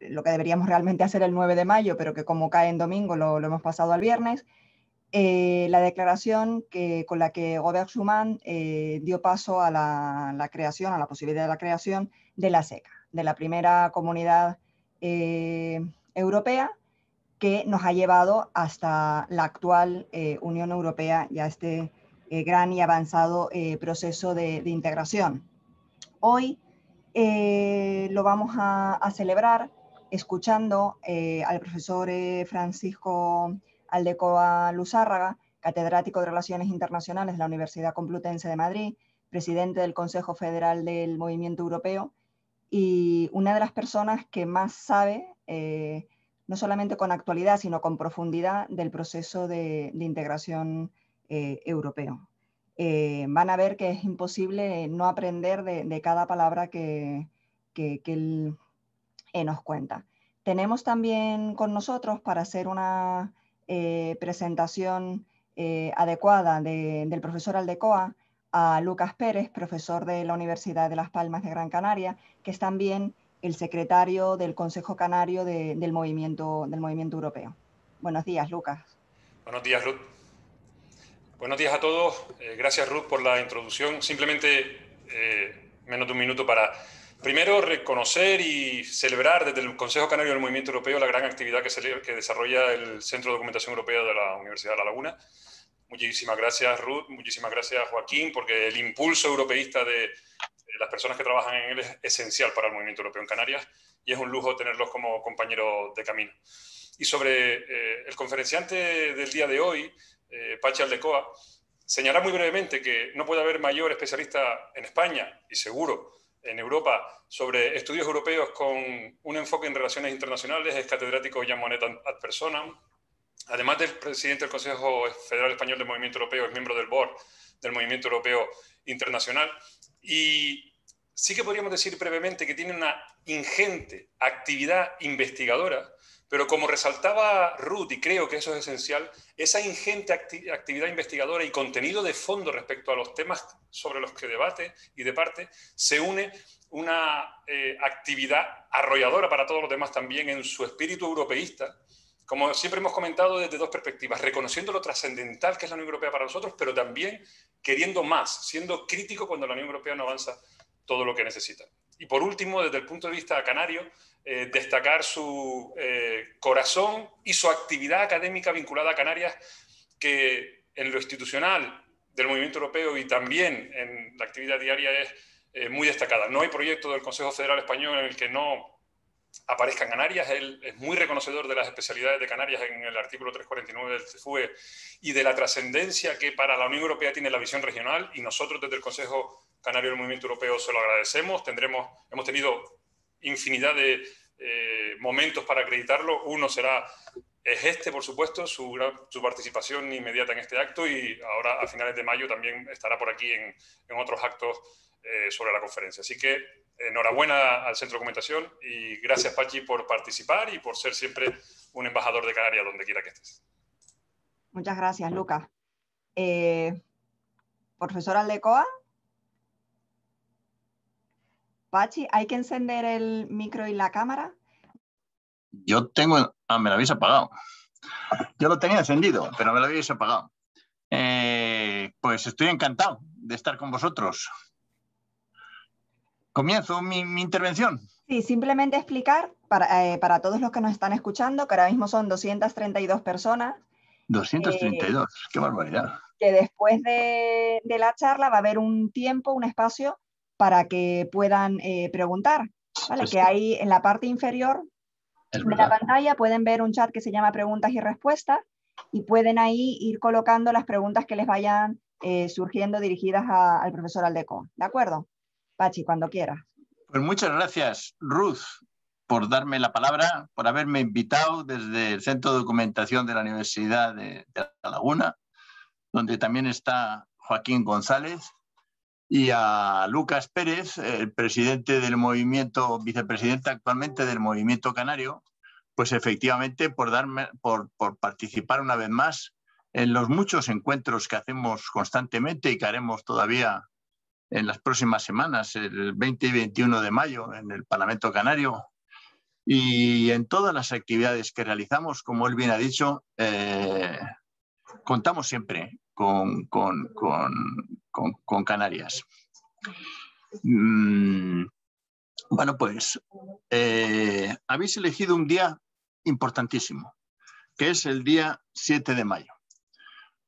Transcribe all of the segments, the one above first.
lo que deberíamos realmente hacer el 9 de mayo, pero que como cae en domingo lo hemos pasado al viernes, la declaración con la que Robert Schuman dio paso a la creación, a la posibilidad de la creación de la SECA, de la primera comunidad europea, que nos ha llevado hasta la actual Unión Europea y a este gran y avanzado proceso de integración. Hoy lo vamos a celebrar escuchando al profesor Francisco Aldecoa Luzárraga, catedrático de Relaciones Internacionales de la Universidad Complutense de Madrid, presidente del Consejo Federal del Movimiento Europeo y una de las personas que más sabe, no solamente con actualidad, sino con profundidad, del proceso de integración europeo. Van a ver que es imposible no aprender de cada palabra que él nos cuenta. Tenemos también con nosotros, para hacer una presentación adecuada del profesor Aldecoa, a Lucas Pérez, profesor de la Universidad de Las Palmas de Gran Canaria, que es también el secretario del Consejo Canario del movimiento europeo. Buenos días, Lucas. Buenos días, Ruth. Buenos días a todos. Gracias, Ruth, por la introducción. Simplemente menos de un minuto para, primero, reconocer y celebrar desde el Consejo Canario del Movimiento Europeo la gran actividad que desarrolla el Centro de Documentación Europea de la Universidad de La Laguna. Muchísimas gracias, Ruth. Muchísimas gracias, Joaquín, porque el impulso europeísta de las personas que trabajan en él es esencial para el movimiento europeo en Canarias y es un lujo tenerlos como compañeros de camino. Y sobre el conferenciante del día de hoy, Patxi Aldecoa, señalar muy brevemente que no puede haber mayor especialista en España y seguro en Europa sobre estudios europeos con un enfoque en relaciones internacionales, es catedrático Jean Monnet ad personam. Además del presidente del Consejo Federal Español del Movimiento Europeo, es miembro del board del Movimiento Europeo Internacional. Y sí que podríamos decir brevemente que tiene una ingente actividad investigadora, pero como resaltaba Ruth, y creo que eso es esencial, esa ingente actividad investigadora y contenido de fondo respecto a los temas sobre los que debate y departe, se une una actividad arrolladora para todos los demás también en su espíritu europeísta, como siempre hemos comentado, desde dos perspectivas, reconociendo lo trascendental que es la Unión Europea para nosotros, pero también queriendo más, siendo crítico cuando la Unión Europea no avanza todo lo que necesita. Y por último, desde el punto de vista canario, destacar su corazón y su actividad académica vinculada a Canarias, que en lo institucional del movimiento europeo y también en la actividad diaria es muy destacada. No hay proyecto del Consejo Federal Español en el que no aparezca en Canarias. Él es muy reconocedor de las especialidades de Canarias en el artículo 349 del CEFUE y de la trascendencia que para la Unión Europea tiene la visión regional, y nosotros desde el Consejo Canario del Movimiento Europeo se lo agradecemos. Hemos tenido infinidad de momentos para acreditarlo. Uno es este, por supuesto, su participación inmediata en este acto, y ahora a finales de mayo también estará por aquí en otros actos sobre la conferencia. Así que enhorabuena al Centro de Documentación y gracias, Patxi, por participar y por ser siempre un embajador de Canarias donde quiera que estés. Muchas gracias, Lucas. Profesor Aldecoa. Patxi, ¿hay que encender el micro y la cámara? Yo tengo... Ah, me lo habéis apagado. Yo lo tenía encendido, pero me lo habéis apagado. Pues estoy encantado de estar con vosotros. ¿Comienzo mi intervención? Sí, simplemente explicar para todos los que nos están escuchando, que ahora mismo son 232 personas. 232, qué barbaridad. Que después de la charla va a haber un tiempo, un espacio para que puedan preguntar, ¿vale? Que hay en la parte inferior de la pantalla pueden ver un chat que se llama preguntas y respuestas, y pueden ahí ir colocando las preguntas que les vayan surgiendo dirigidas al profesor Aldecoa. ¿De acuerdo? Patxi, cuando quieras. Pues muchas gracias, Ruth, por darme la palabra, por haberme invitado desde el Centro de Documentación de la Universidad de La Laguna, donde también está Joaquín González, y a Lucas Pérez, el presidente del movimiento, vicepresidente actualmente del Movimiento Canario, pues efectivamente por participar una vez más en los muchos encuentros que hacemos constantemente y que haremos todavía en las próximas semanas, el 20 y 21 de mayo, en el Parlamento Canario. Y en todas las actividades que realizamos, como él bien ha dicho, contamos siempre con Canarias. Bueno, pues habéis elegido un día importantísimo, que es el día 7 de mayo,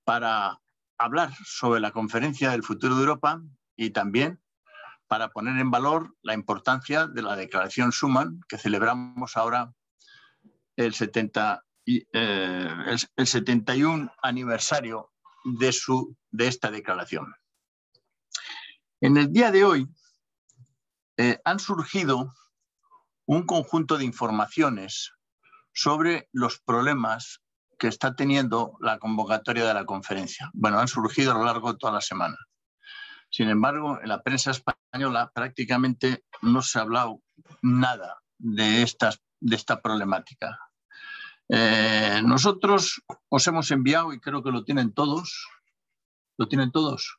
para hablar sobre la Conferencia del Futuro de Europa y también para poner en valor la importancia de la Declaración Schuman, que celebramos ahora el 71 aniversario de esta declaración. En el día de hoy han surgido un conjunto de informaciones sobre los problemas que está teniendo la convocatoria de la conferencia. Bueno, han surgido a lo largo de toda la semana. Sin embargo, en la prensa española prácticamente no se ha hablado nada de esta problemática. Nosotros os hemos enviado, y creo que lo tienen todos. ¿Lo tienen todos?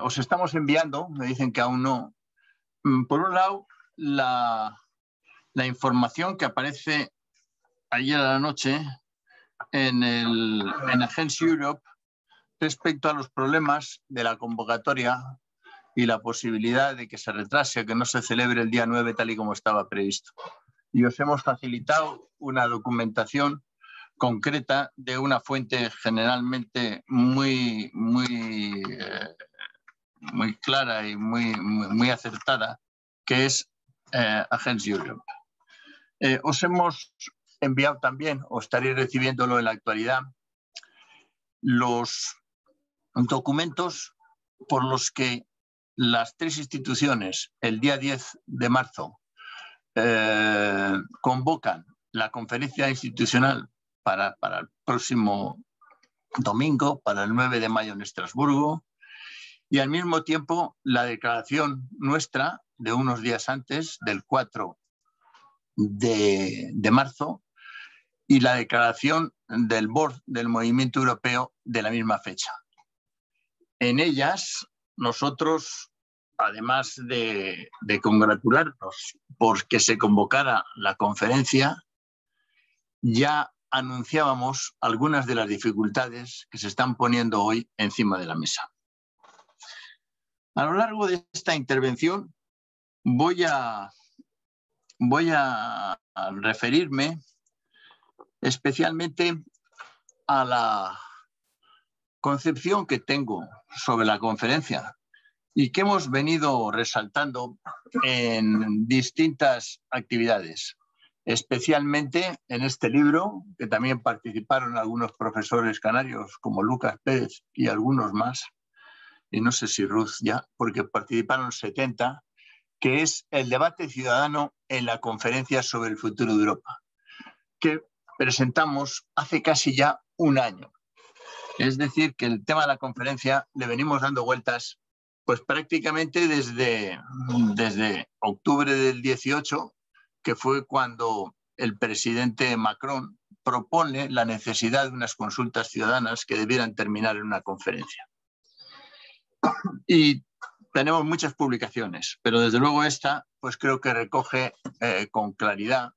Os estamos enviando, me dicen que aún no. Por un lado, la información que aparece ayer a la noche en Agence Europe respecto a los problemas de la convocatoria y la posibilidad de que se retrase, que no se celebre el día 9 tal y como estaba previsto. Y os hemos facilitado una documentación concreta de una fuente generalmente muy clara y muy acertada, que es Agence Europe. Os hemos enviado también, o estaréis recibiéndolo en la actualidad, los documentos por los que las tres instituciones el día 10 de marzo convocan la conferencia institucional para el próximo domingo, para el 9 de mayo en Estrasburgo, y al mismo tiempo la declaración nuestra de unos días antes, del 4 de marzo, y la declaración del Board del Movimiento Europeo de la misma fecha. En ellas, nosotros, además de congratularnos por que se convocara la conferencia, ya anunciábamos algunas de las dificultades que se están poniendo hoy encima de la mesa. A lo largo de esta intervención voy a referirme especialmente a la concepción que tengo sobre la conferencia y que hemos venido resaltando en distintas actividades, especialmente en este libro, que también participaron algunos profesores canarios como Lucas Pérez y algunos más, y no sé si Ruth ya, porque participaron 70, que es el debate ciudadano en la conferencia sobre el futuro de Europa, que presentamos hace casi ya un año. Es decir, que el tema de la conferencia le venimos dando vueltas pues prácticamente desde octubre del 18, que fue cuando el presidente Macron propone la necesidad de unas consultas ciudadanas que debieran terminar en una conferencia. Y tenemos muchas publicaciones, pero desde luego esta pues creo que recoge con claridad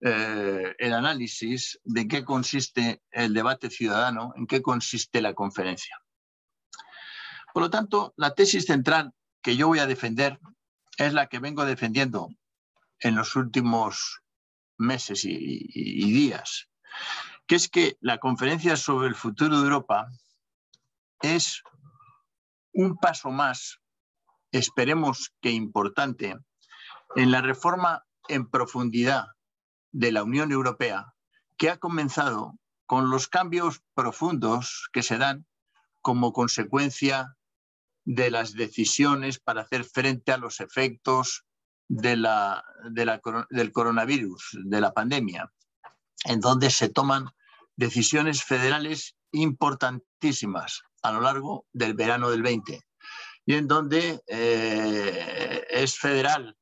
el análisis de qué consiste el debate ciudadano, en qué consiste la conferencia. Por lo tanto, la tesis central que yo voy a defender es la que vengo defendiendo en los últimos meses y días, que es que la conferencia sobre el futuro de Europa es un paso más, esperemos que importante, en la reforma en profundidad de la Unión Europea, que ha comenzado con los cambios profundos que se dan como consecuencia de las decisiones para hacer frente a los efectos del coronavirus, de la pandemia, en donde se toman decisiones federales importantísimas a lo largo del verano del 20 y en donde es federal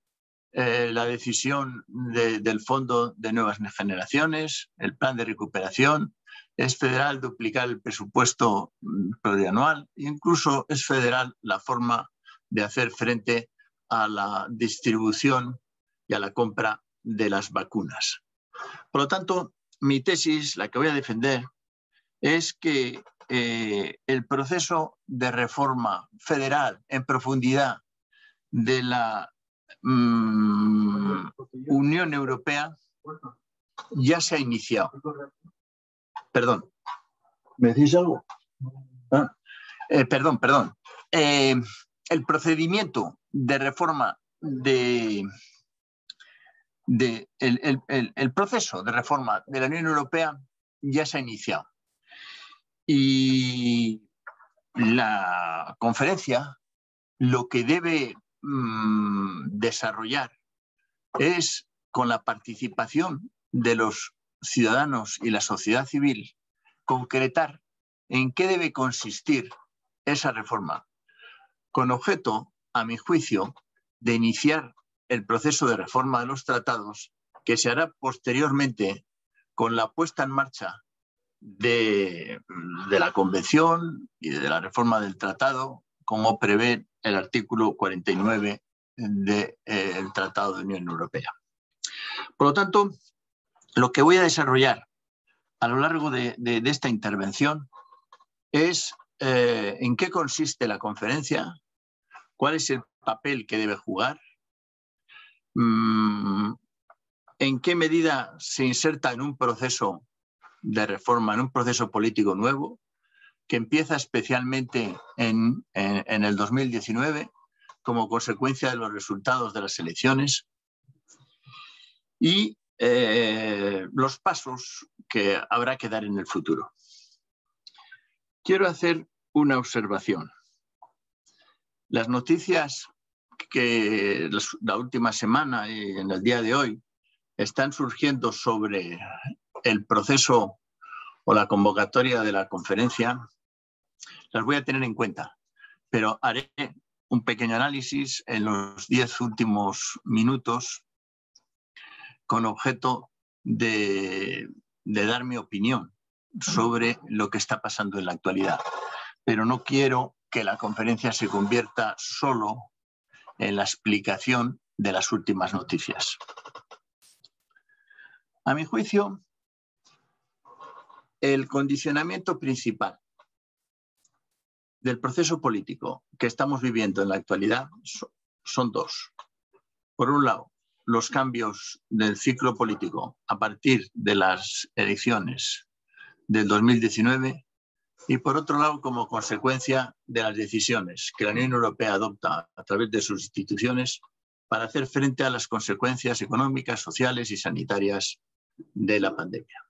la decisión del Fondo de Nuevas Generaciones, el plan de recuperación, Es federal duplicar el presupuesto plurianual, incluso es federal la forma de hacer frente a la distribución y a la compra de las vacunas. Por lo tanto, mi tesis, la que voy a defender, es que el proceso de reforma federal en profundidad de la Unión Europea ya se ha iniciado. Perdón. ¿Me decís algo? ¿Ah? Perdón. El procedimiento de reforma el proceso de reforma de la Unión Europea ya se ha iniciado. Y la conferencia lo que debe desarrollar es, con la participación de los ciudadanos y la sociedad civil, concretar en qué debe consistir esa reforma, con objeto, a mi juicio, de iniciar el proceso de reforma de los tratados, que se hará posteriormente con la puesta en marcha de la Convención y de la reforma del tratado, como prevé el artículo 49 del Tratado de Unión Europea. Por lo tanto, lo que voy a desarrollar a lo largo de esta intervención es en qué consiste la conferencia, cuál es el papel que debe jugar, en qué medida se inserta en un proceso de reforma, en un proceso político nuevo, que empieza especialmente en el 2019 como consecuencia de los resultados de las elecciones, y los pasos que habrá que dar en el futuro. Quiero hacer una observación. Las noticias que la última semana y en el día de hoy están surgiendo sobre el proceso o la convocatoria de la conferencia, las voy a tener en cuenta, pero haré un pequeño análisis en los 10 últimos minutos con objeto de dar mi opinión sobre lo que está pasando en la actualidad. Pero no quiero que la conferencia se convierta solo en la explicación de las últimas noticias. A mi juicio, el condicionamiento principal del proceso político que estamos viviendo en la actualidad son dos. Por un lado, los cambios del ciclo político a partir de las elecciones del 2019 y, por otro lado, como consecuencia de las decisiones que la Unión Europea adopta a través de sus instituciones para hacer frente a las consecuencias económicas, sociales y sanitarias de la pandemia.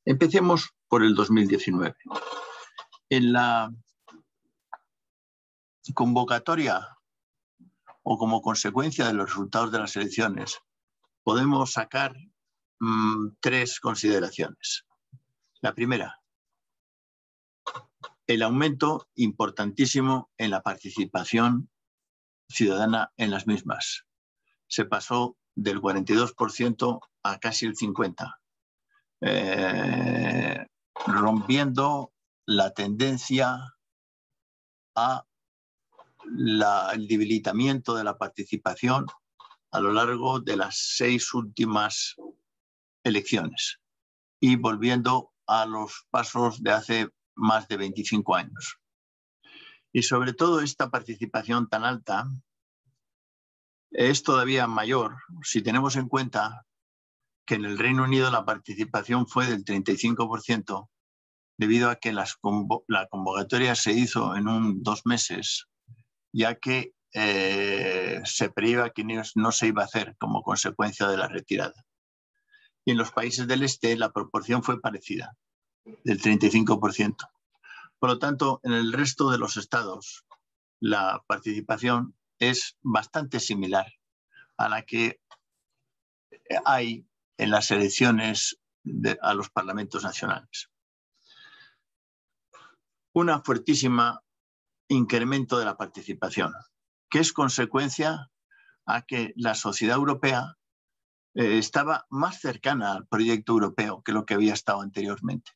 Empecemos por el 2019. En la convocatoria o como consecuencia de los resultados de las elecciones, podemos sacar 3 consideraciones. La primera, el aumento importantísimo en la participación ciudadana en las mismas. Se pasó del 42% a casi el 50%, rompiendo la tendencia a el debilitamiento de la participación a lo largo de las 6 últimas elecciones y volviendo a los pasos de hace más de 25 años. Y sobre todo esta participación tan alta es todavía mayor si tenemos en cuenta que en el Reino Unido la participación fue del 35% debido a que la convocatoria se hizo en 2 meses, ya que se preveía que no se iba a hacer como consecuencia de la retirada. Y en los países del este la proporción fue parecida, del 35%. Por lo tanto, en el resto de los estados la participación es bastante similar a la que hay en las elecciones a los parlamentos nacionales. Un fuertísimo incremento de la participación, que es consecuencia a que la sociedad europea estaba más cercana al proyecto europeo que lo que había estado anteriormente.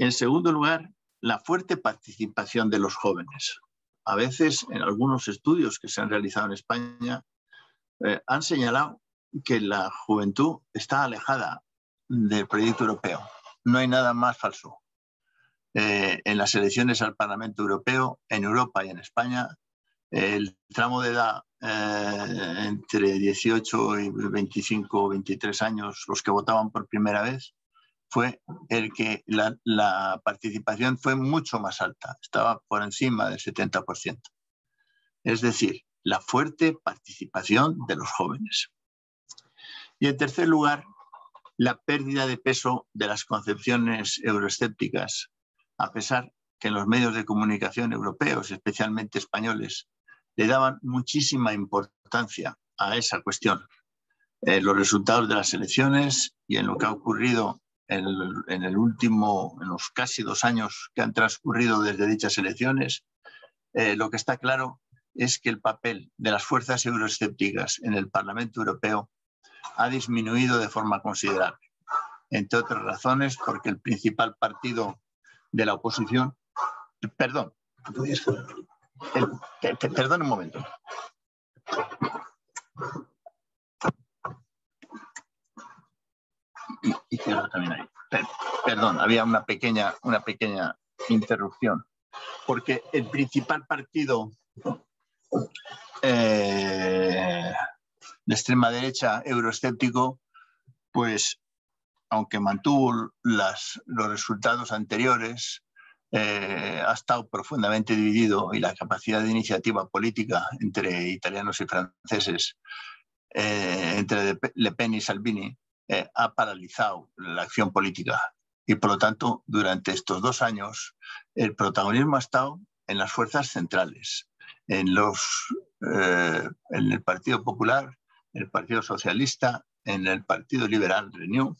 En segundo lugar, la fuerte participación de los jóvenes. A veces, en algunos estudios que se han realizado en España, han señalado que la juventud está alejada del proyecto europeo. No hay nada más falso. En las elecciones al Parlamento Europeo, en Europa y en España, el tramo de edad entre 18 y 25 o 23 años, los que votaban por primera vez, fue el que la participación fue mucho más alta, estaba por encima del 70%. Es decir, la fuerte participación de los jóvenes. Y en tercer lugar, la pérdida de peso de las concepciones euroescépticas, a pesar que en los medios de comunicación europeos, especialmente españoles, le daban muchísima importancia a esa cuestión. Los resultados de las elecciones y en lo que ha ocurrido en los casi 2 años que han transcurrido desde dichas elecciones, lo que está claro es que el papel de las fuerzas euroescépticas en el Parlamento Europeo ha disminuido de forma considerable, entre otras razones porque el principal partido de la oposición... Perdón un momento. Y cierro también ahí. Perdón, había una pequeña interrupción. Porque el principal partido de extrema derecha euroescéptico, pues aunque mantuvo los resultados anteriores, ha estado profundamente dividido y la capacidad de iniciativa política entre italianos y franceses, entre Le Pen y Salvini, ha paralizado la acción política. Y por lo tanto, durante estos 2 años, el protagonismo ha estado en las fuerzas centrales, en el Partido Popular, en el Partido Socialista, en el Partido Liberal Renew,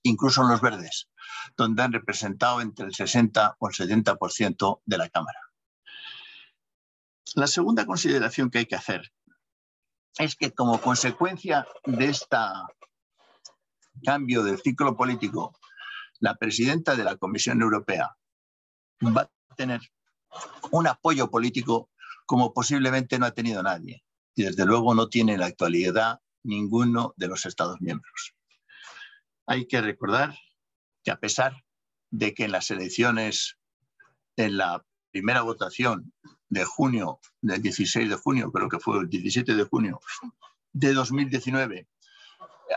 incluso en los Verdes, donde han representado entre el 60 o el 70% de la Cámara. La segunda consideración que hay que hacer es que como consecuencia de este cambio del ciclo político, la presidenta de la Comisión Europea va a tener un apoyo político como posiblemente no ha tenido nadie. Y desde luego no tiene en la actualidad ninguno de los Estados miembros. Hay que recordar que a pesar de que en las elecciones, en la primera votación de junio, del 16 de junio, creo que fue el 17 de junio de 2019,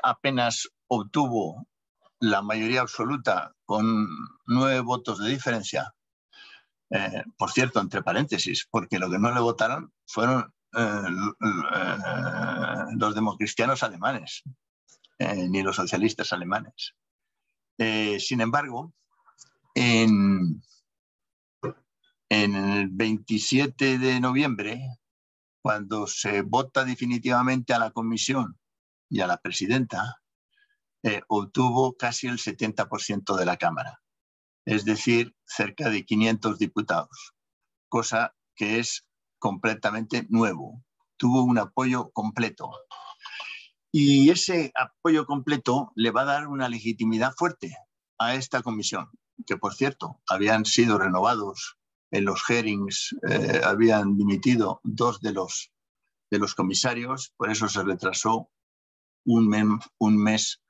apenas obtuvo la mayoría absoluta con 9 votos de diferencia. Por cierto, entre paréntesis, porque lo que no le votaron fueron los democristianos alemanes, ni los socialistas alemanes. Sin embargo, en el 27 de noviembre, cuando se vota definitivamente a la comisión y a la presidenta, obtuvo casi el 70% de la Cámara, es decir, cerca de 500 diputados, cosa que es completamente nuevo. Tuvo un apoyo completo. Y ese apoyo completo le va a dar una legitimidad fuerte a esta comisión, que por cierto habían sido renovados en los hearings, habían dimitido 2 de los comisarios, por eso se retrasó un mes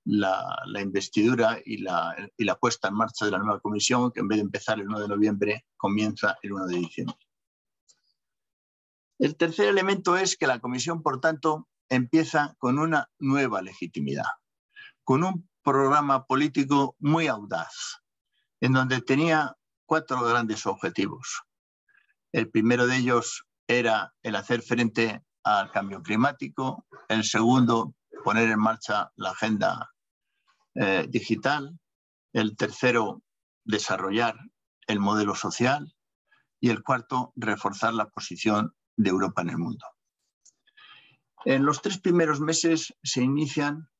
la investidura y la puesta en marcha de la nueva comisión, que en vez de empezar el 1 de noviembre, comienza el 1 de diciembre. El tercer elemento es que la comisión, por tanto, empieza con una nueva legitimidad, con un programa político muy audaz, en donde tenía 4 grandes objetivos. El primero de ellos era el hacer frente al cambio climático, el segundo, poner en marcha la agenda digital, el tercero, desarrollar el modelo social y el cuarto, reforzar la posición de Europa en el mundo. En los 3 primeros meses se inician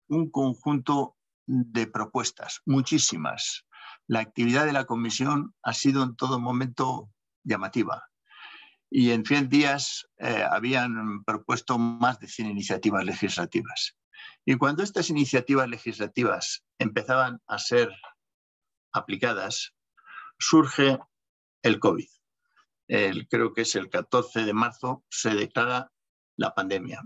un conjunto de propuestas, muchísimas. La actividad de la Comisión ha sido en todo momento llamativa y en 100 días habían propuesto más de 100 iniciativas legislativas. Y cuando estas iniciativas legislativas empezaban a ser aplicadas, surge el COVID. Creo que es el 14 de marzo se declara la pandemia,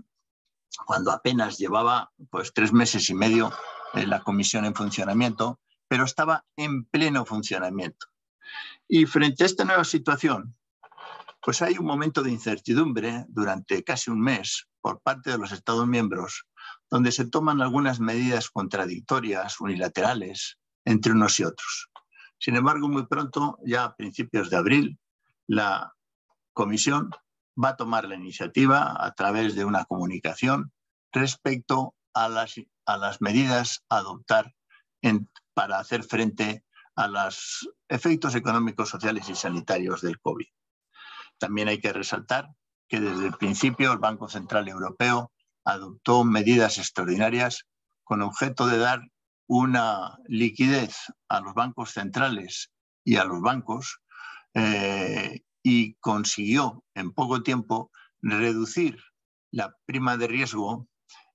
cuando apenas llevaba pues 3 meses y medio la comisión en funcionamiento, pero estaba en pleno funcionamiento. Y frente a esta nueva situación, pues hay un momento de incertidumbre durante casi un mes por parte de los Estados miembros, donde se toman algunas medidas contradictorias, unilaterales, entre unos y otros. Sin embargo, muy pronto, ya a principios de abril, la Comisión va a tomar la iniciativa a través de una comunicación respecto a las medidas a adoptar para hacer frente a los efectos económicos, sociales y sanitarios del COVID. También hay que resaltar que desde el principio el Banco Central Europeo adoptó medidas extraordinarias con objeto de dar una liquidez a los bancos centrales y a los bancos y consiguió en poco tiempo reducir la prima de riesgo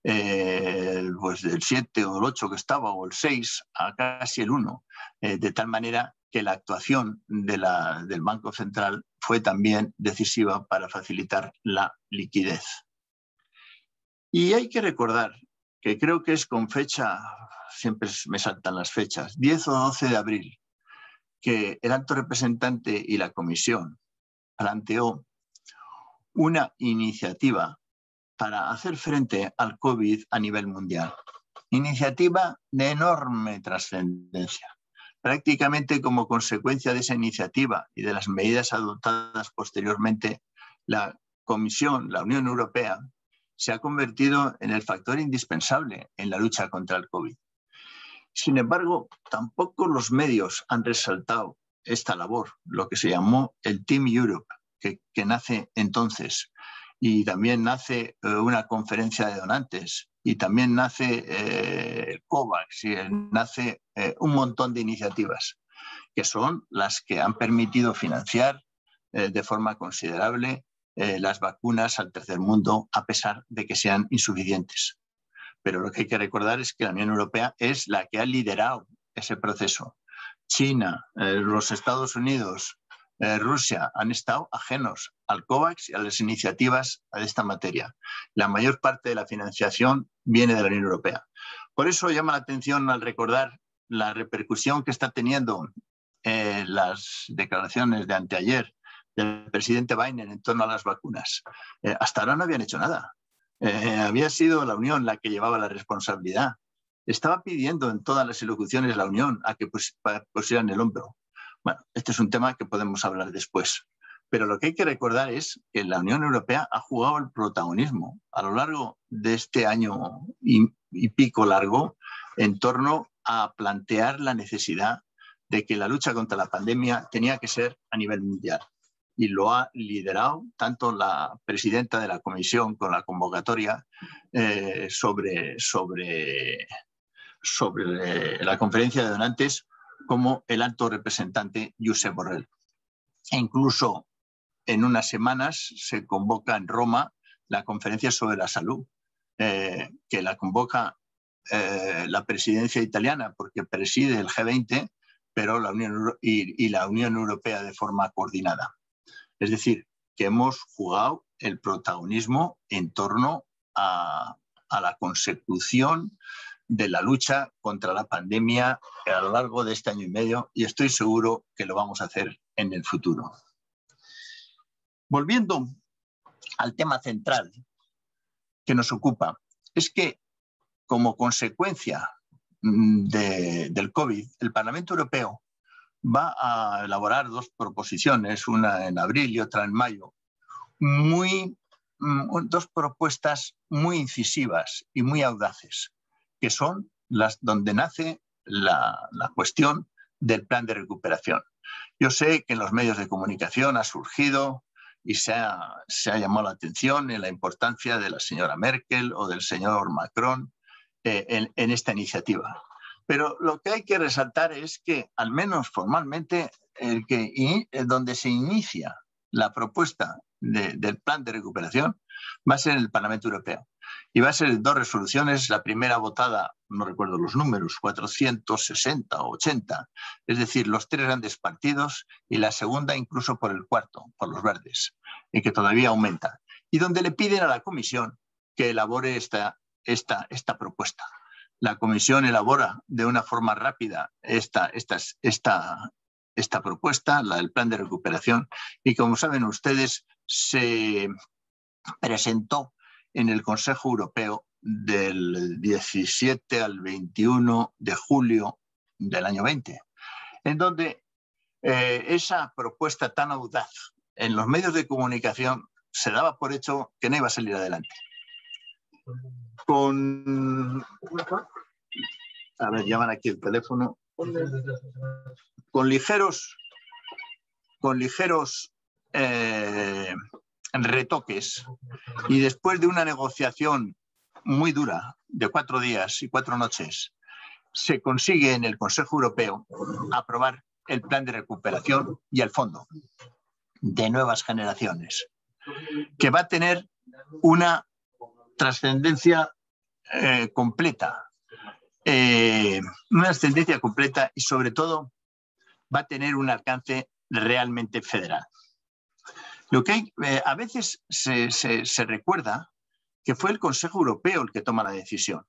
pues del 7 o el 8 que estaba o el 6 a casi el 1, de tal manera que la actuación del Banco Central fue también decisiva para facilitar la liquidez. Y hay que recordar que creo que es con fecha, siempre me saltan las fechas, 10 o 12 de abril, que el alto representante y la Comisión planteó una iniciativa para hacer frente al COVID a nivel mundial. Iniciativa de enorme trascendencia. Prácticamente como consecuencia de esa iniciativa y de las medidas adoptadas posteriormente, la Comisión, la Unión Europea, se ha convertido en el factor indispensable en la lucha contra el COVID. Sin embargo, tampoco los medios han resaltado esta labor, lo que se llamó el Team Europe, que nace entonces, y también nace una conferencia de donantes, y también nace COVAX, y nace un montón de iniciativas, que son las que han permitido financiar de forma considerable las vacunas al tercer mundo, a pesar de que sean insuficientes. Pero lo que hay que recordar es que la Unión Europea es la que ha liderado ese proceso. China, los Estados Unidos, Rusia han estado ajenos al COVAX y a las iniciativas de esta materia. La mayor parte de la financiación viene de la Unión Europea. Por eso llama la atención al recordar la repercusión que está teniendo las declaraciones de anteayer del presidente Biden en torno a las vacunas. Hasta ahora no habían hecho nada. Había sido la Unión la que llevaba la responsabilidad. Estaba pidiendo en todas las elocuciones la Unión a que pusieran el hombro. Bueno, este es un tema que podemos hablar después. Pero lo que hay que recordar es que la Unión Europea ha jugado el protagonismo a lo largo de este año y pico largo en torno a plantear la necesidad de que la lucha contra la pandemia tenía que ser a nivel mundial. Y lo ha liderado tanto la presidenta de la Comisión con la convocatoria sobre la conferencia de donantes, como el alto representante Josep Borrell. E incluso en unas semanas se convoca en Roma la conferencia sobre la salud, que la convoca la presidencia italiana porque preside el G20, pero la Unión Europea de forma coordinada. Es decir, que hemos jugado el protagonismo en torno a la consecución de la lucha contra la pandemia a lo largo de este año y medio, y estoy seguro que lo vamos a hacer en el futuro. Volviendo al tema central que nos ocupa, es que como consecuencia del COVID, el Parlamento Europeo va a elaborar 2 proposiciones, una en abril y otra en mayo, 2 propuestas muy incisivas y muy audaces, que son las donde nace la cuestión del plan de recuperación. Yo sé que en los medios de comunicación ha surgido y se ha llamado la atención en la importancia de la señora Merkel o del señor Macron en esta iniciativa. Pero lo que hay que resaltar es que, al menos formalmente, donde se inicia la propuesta del plan de recuperación va a ser el Parlamento Europeo. Y va a ser 2 resoluciones, la primera votada, no recuerdo los números, 460 o 80, es decir, los 3 grandes partidos, y la segunda incluso por el cuarto, por los verdes, y que todavía aumenta. Y donde le piden a la Comisión que elabore esta propuesta. La Comisión elabora de una forma rápida esta propuesta, la del plan de recuperación, y como saben ustedes, se presentó en el Consejo Europeo del 17 al 21 de julio del año 20, en donde esa propuesta tan audaz en los medios de comunicación se daba por hecho que no iba a salir adelante. A ver, llaman aquí el teléfono. Con ligeros retoques, y después de una negociación muy dura de 4 días y 4 noches, se consigue en el Consejo Europeo aprobar el plan de recuperación y el fondo de nuevas generaciones, que va a tener una trascendencia completa, y sobre todo va a tener un alcance realmente federal. Lo que a veces se recuerda que fue el Consejo Europeo el que toma la decisión.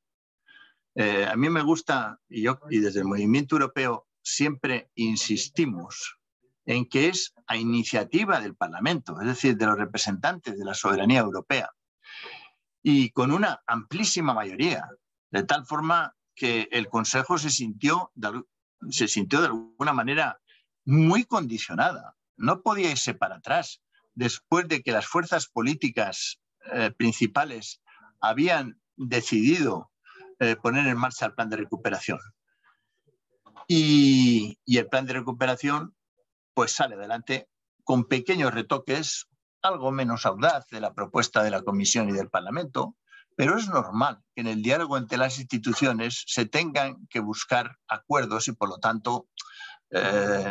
A mí me gusta, y desde el Movimiento Europeo siempre insistimos en que es a iniciativa del Parlamento, es decir, de los representantes de la soberanía europea, y con una amplísima mayoría, de tal forma que el Consejo se sintió de alguna manera muy condicionada. No podía irse para atrás después de que las fuerzas políticas principales habían decidido poner en marcha el plan de recuperación. Y el plan de recuperación pues sale adelante con pequeños retoques, algo menos audaz de la propuesta de la Comisión y del Parlamento, pero es normal que en el diálogo entre las instituciones se tengan que buscar acuerdos y, por lo tanto,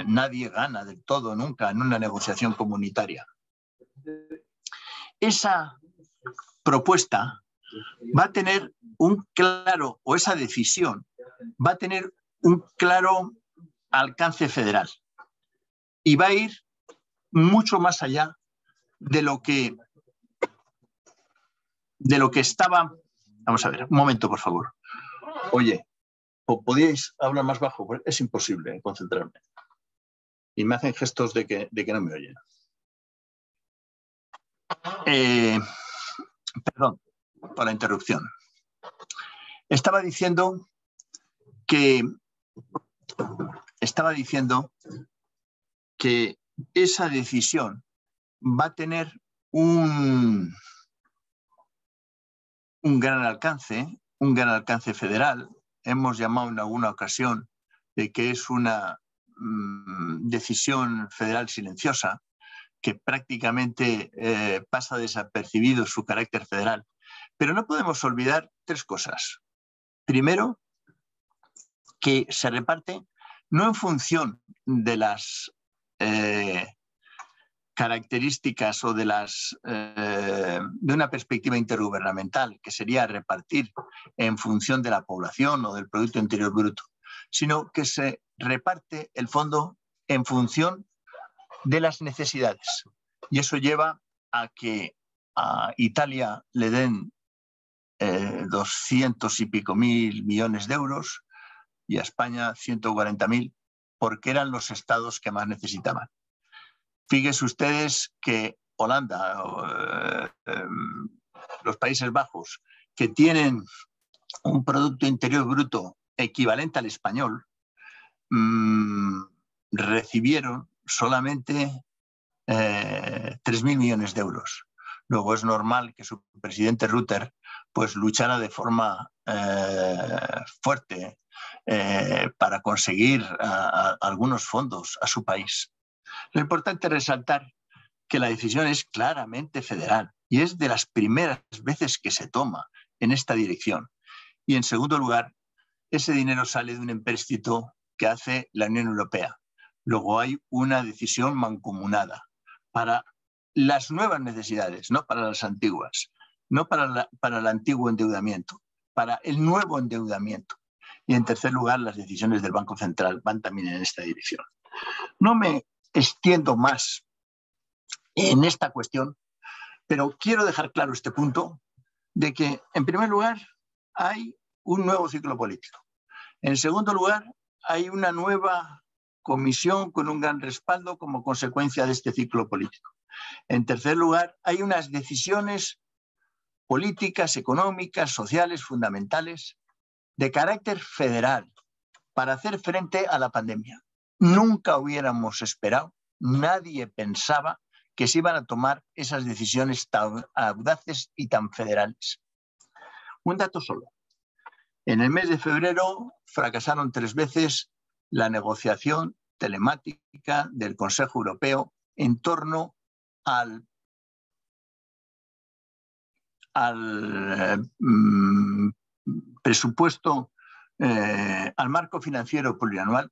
nadie gana del todo nunca en una negociación comunitaria. Esa propuesta va a tener esa decisión va a tener un claro alcance federal y va a ir mucho más allá de lo que estaba. Vamos a ver, un momento, por favor. Oye, ¿podíais hablar más bajo? Es imposible concentrarme. Y me hacen gestos de que no me oyen. Perdón por la interrupción. Estaba diciendo que esa decisión va a tener un gran alcance federal. Hemos llamado en alguna ocasión de que es una decisión federal silenciosa, que prácticamente pasa desapercibido su carácter federal. Pero no podemos olvidar 3 cosas. Primero, que se reparte no en función de las características o de una perspectiva intergubernamental, que sería repartir en función de la población o del Producto Interior Bruto, sino que se reparte el fondo en función de las necesidades. Y eso lleva a que a Italia le den 200 y pico mil millones de euros y a España 140.000, porque eran los estados que más necesitaban. Fíjense ustedes que Holanda, los Países Bajos, que tienen un Producto Interior Bruto equivalente al español, recibieron solamente 3.000 millones de euros. Luego es normal que su presidente Rutte pues luchara de forma fuerte para conseguir algunos fondos a su país. Lo importante es resaltar que la decisión es claramente federal y es de las primeras veces que se toma en esta dirección. Y en segundo lugar, ese dinero sale de un empréstito que hace la Unión Europea. Luego hay una decisión mancomunada para las nuevas necesidades, no para las antiguas. no para el antiguo endeudamiento, para el nuevo endeudamiento. Y en tercer lugar, las decisiones del Banco Central van también en esta dirección. No me extiendo más en esta cuestión, pero quiero dejar claro este punto de que, en primer lugar, hay un nuevo ciclo político. En segundo lugar, hay una nueva comisión con un gran respaldo como consecuencia de este ciclo político. En tercer lugar, hay unas decisiones políticas, económicas, sociales, fundamentales, de carácter federal, para hacer frente a la pandemia. Nunca hubiéramos esperado, nadie pensaba que se iban a tomar esas decisiones tan audaces y tan federales. Un dato solo. En el mes de febrero fracasaron 3 veces la negociación telemática del Consejo Europeo en torno al presupuesto, al marco financiero plurianual,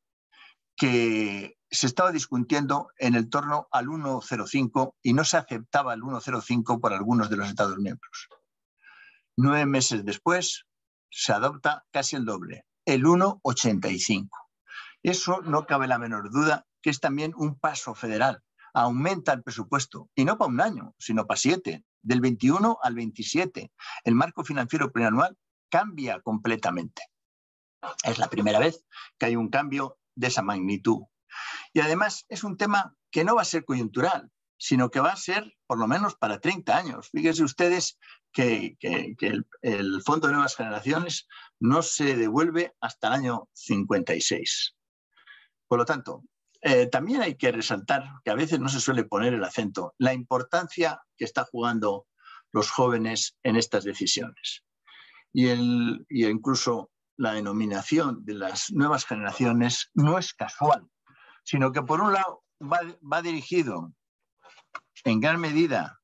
que se estaba discutiendo en el torno al 1,05 y no se aceptaba el 1,05 por algunos de los Estados miembros. 9 meses después se adopta casi el doble, el 1,85. Eso no cabe la menor duda que es también un paso federal. Aumenta el presupuesto, y no para un año, sino para 7, del 21 al 27. El marco financiero plurianual cambia completamente. Es la primera vez que hay un cambio de esa magnitud. Y además es un tema que no va a ser coyuntural, sino que va a ser por lo menos para 30 años. Fíjense ustedes que el Fondo de Nuevas Generaciones no se devuelve hasta el año 56. Por lo tanto, también hay que resaltar que a veces no se suele poner el acento, la importancia que están jugando los jóvenes en estas decisiones. Y incluso la denominación de las nuevas generaciones no es casual, sino que por un lado va dirigido en gran medida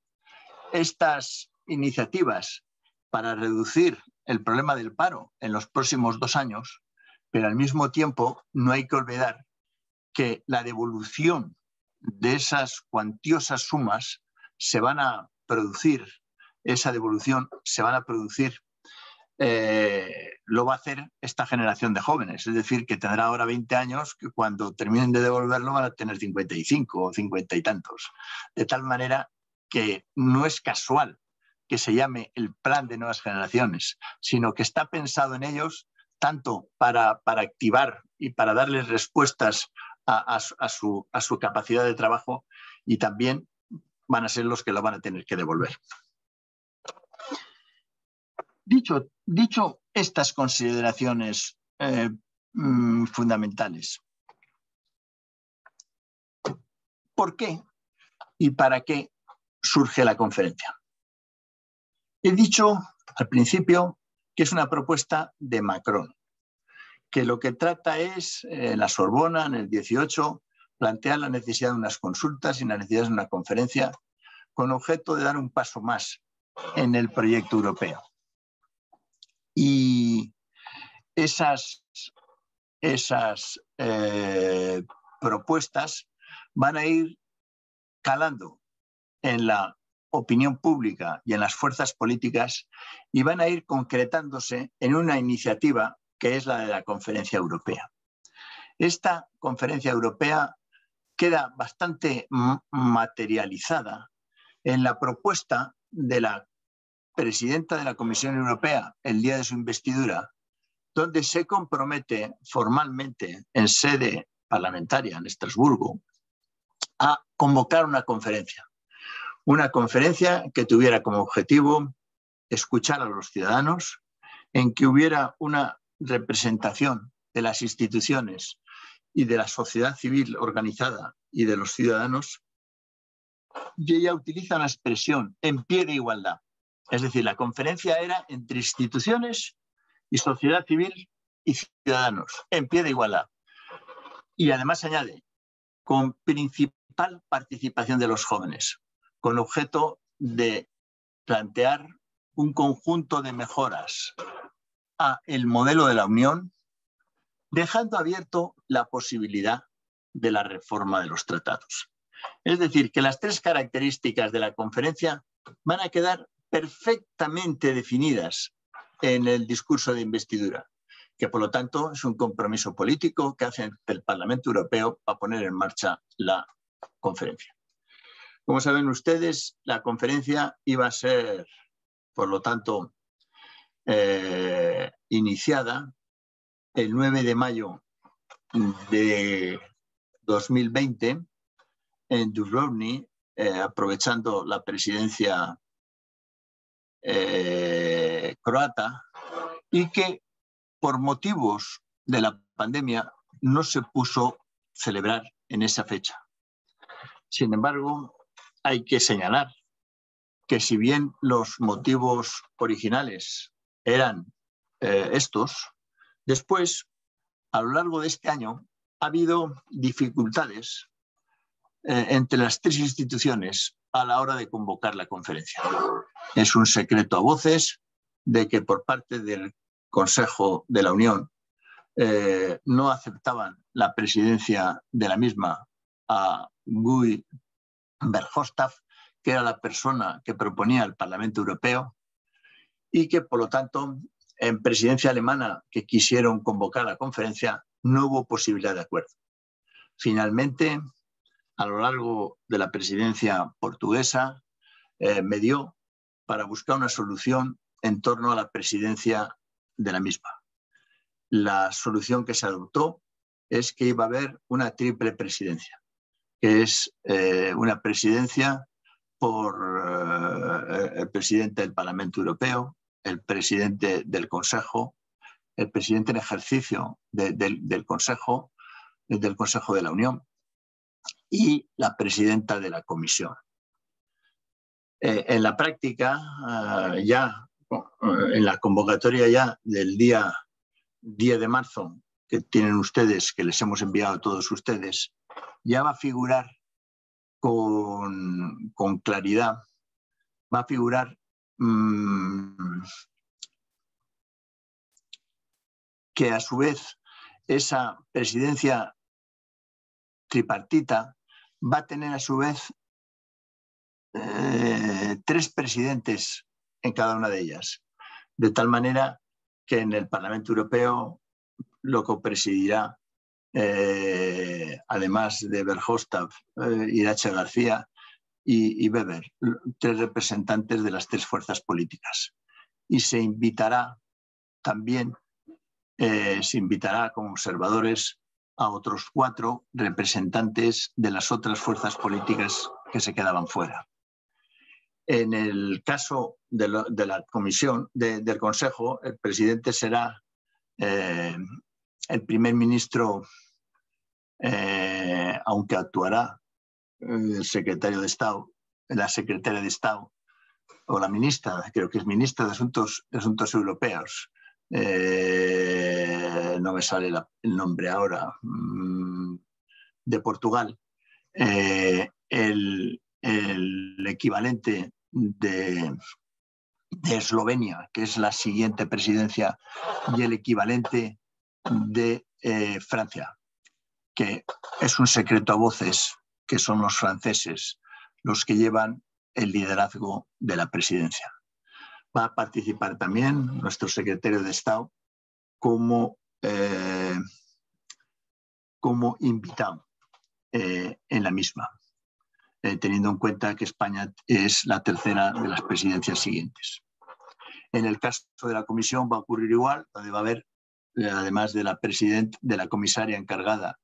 estas iniciativas para reducir el problema del paro en los próximos 2 años, pero al mismo tiempo no hay que olvidar que la devolución de esas cuantiosas sumas se van a producir, lo va a hacer esta generación de jóvenes, es decir, que tendrá ahora 20 años, que cuando terminen de devolverlo van a tener 55 o 50 y tantos. De tal manera que no es casual que se llame el Plan de Nuevas Generaciones, sino que está pensado en ellos tanto para activar y para darles respuestas a su capacidad de trabajo, y también van a ser los que lo van a tener que devolver. Dicho estas consideraciones fundamentales, ¿por qué y para qué surge la conferencia? He dicho al principio que es una propuesta de Macron, que lo que trata es, la Sorbona en el 18, plantear la necesidad de unas consultas y la necesidad de una conferencia con objeto de dar un paso más en el proyecto europeo. Y esas propuestas van a ir calando en la opinión pública y en las fuerzas políticas y van a ir concretándose en una iniciativa que es la de la Conferencia Europea. Esta Conferencia Europea queda bastante materializada en la propuesta de la presidenta de la Comisión Europea el día de su investidura, donde se compromete formalmente en sede parlamentaria en Estrasburgo a convocar una conferencia que tuviera como objetivo escuchar a los ciudadanos, en que hubiera una representación de las instituciones y de la sociedad civil organizada y de los ciudadanos, y ella utiliza la expresión en pie de igualdad. Es decir, la conferencia era entre instituciones y sociedad civil y ciudadanos, en pie de igualdad. Y además añade, con principal participación de los jóvenes, con objeto de plantear un conjunto de mejoras a el modelo de la Unión, dejando abierto la posibilidad de la reforma de los tratados. Es decir, que las 3 características de la conferencia van a quedar perfectamente definidas en el discurso de investidura, que por lo tanto es un compromiso político que hace el Parlamento Europeo para poner en marcha la conferencia. Como saben ustedes, la conferencia iba a ser, por lo tanto, iniciada el 9 de mayo de 2020 en Dubrovnik, aprovechando la presidencia croata, y que por motivos de la pandemia no se puso celebrar en esa fecha. Sin embargo, hay que señalar que si bien los motivos originales eran estos, después, a lo largo de este año, ha habido dificultades entre las tres instituciones a la hora de convocar la conferencia. Es un secreto a voces de que por parte del Consejo de la Unión no aceptaban la presidencia de la misma a Guy Verhofstadt, que era la persona que proponía el Parlamento Europeo, y que, por lo tanto, en presidencia alemana que quisieron convocar la conferencia, no hubo posibilidad de acuerdo. Finalmente, a lo largo de la presidencia portuguesa, medió para buscar una solución en torno a la presidencia de la misma. La solución que se adoptó es que iba a haber una triple presidencia, que es una presidencia por el presidente del Parlamento Europeo, el presidente del Consejo, el presidente en ejercicio del Consejo de la Unión y la presidenta de la Comisión. En la práctica, en la convocatoria ya del día 10 de marzo que tienen ustedes, que les hemos enviado a todos ustedes, ya va a figurar con claridad, va a figurar que a su vez esa presidencia tripartita va a tener a su vez tres presidentes en cada una de ellas, de tal manera que en el Parlamento Europeo lo copresidirá, además de Verhofstadt, Iratxe García y Weber, tres representantes de las tres fuerzas políticas. Y se invitará también, como observadores a otros 4 representantes de las otras fuerzas políticas que se quedaban fuera. En el caso de la Comisión, del Consejo, el presidente será el primer ministro, aunque actuará el secretario de Estado, la secretaria de Estado o la ministra, creo que es ministra de Asuntos Europeos. No me sale el nombre ahora, de Portugal, el equivalente de Eslovenia, que es la siguiente presidencia, y el equivalente de Francia, que es un secreto a voces, que son los franceses los que llevan el liderazgo de la presidencia. Va a participar también nuestro secretario de Estado como invitado en la misma, teniendo en cuenta que España es la tercera de las presidencias siguientes. En el caso de la Comisión va a ocurrir igual, donde va a haber, además de la comisaria encargada,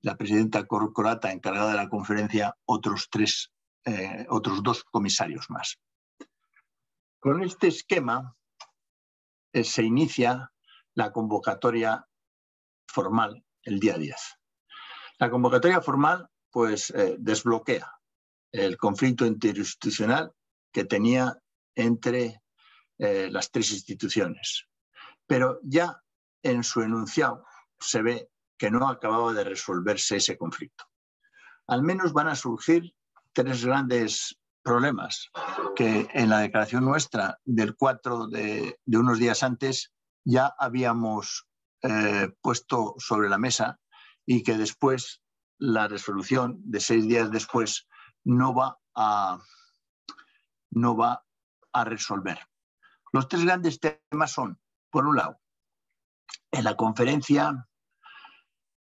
la presidenta croata encargada de la conferencia, otros 2 comisarios más. Con este esquema se inicia la convocatoria formal el día 10. La convocatoria formal pues desbloquea el conflicto interinstitucional que tenía entre las 3 instituciones. Pero ya en su enunciado se ve que no acababa de resolverse ese conflicto. Al menos van a surgir 3 grandes problemas que en la declaración nuestra del 4 de unos días antes ya habíamos puesto sobre la mesa, y que después la resolución de 6 días después no va a a resolver. Los tres grandes temas son, por un lado, en la conferencia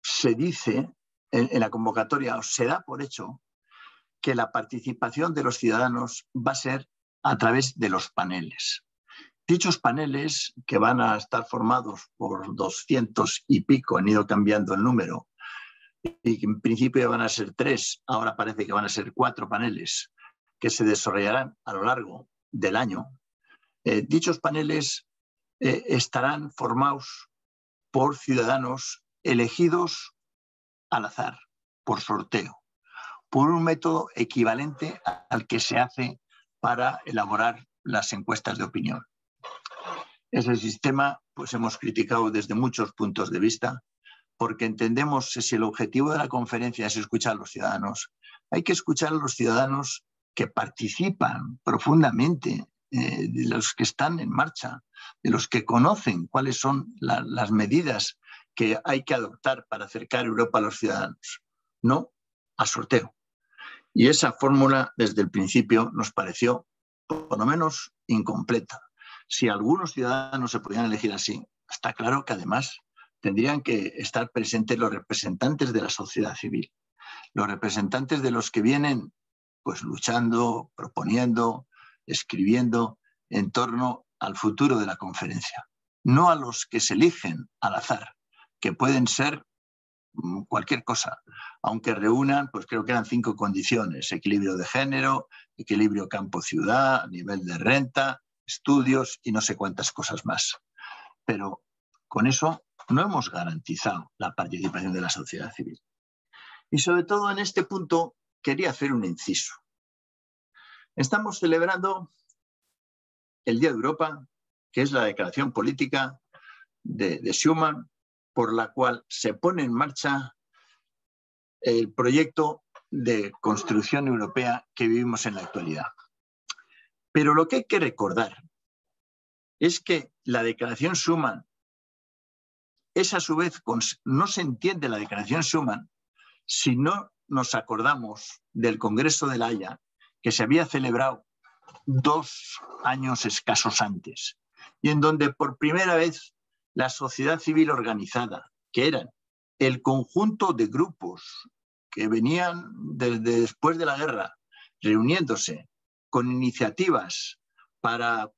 se dice, en la convocatoria se da por hecho que la participación de los ciudadanos va a ser a través de los paneles. Dichos paneles, que van a estar formados por 200 y pico, han ido cambiando el número, y que en principio van a ser 3, ahora parece que van a ser 4 paneles que se desarrollarán a lo largo del año. Dichos paneles estarán formados por ciudadanos elegidos al azar, por sorteo, por un método equivalente al que se hace para elaborar las encuestas de opinión. Ese sistema pues hemos criticado desde muchos puntos de vista, porque entendemos que si el objetivo de la conferencia es escuchar a los ciudadanos, hay que escuchar a los ciudadanos que participan profundamente, de los que están en marcha, de los que conocen cuáles son las medidas que hay que adoptar para acercar Europa a los ciudadanos, no a sorteo. Y esa fórmula desde el principio nos pareció por lo menos incompleta. Si algunos ciudadanos se podían elegir así, está claro que además tendrían que estar presentes los representantes de la sociedad civil, los representantes de los que vienen pues luchando, proponiendo, escribiendo en torno al futuro de la conferencia, no a los que se eligen al azar, que pueden ser cualquier cosa, aunque reúnan, pues creo que eran 5 condiciones: equilibrio de género, equilibrio campo-ciudad, nivel de renta, estudios y no sé cuántas cosas más. Pero con eso no hemos garantizado la participación de la sociedad civil. Y sobre todo en este punto quería hacer un inciso. Estamos celebrando el Día de Europa, que es la declaración política de Schuman, por la cual se pone en marcha el proyecto de construcción europea que vivimos en la actualidad. Pero lo que hay que recordar es que la declaración Schuman es a su vez, no se entiende la declaración Schuman si no nos acordamos del Congreso de La Haya, que se había celebrado 2 años escasos antes, y en donde por primera vez la sociedad civil organizada, que eran el conjunto de grupos que venían desde después de la guerra, reuniéndose con iniciativas para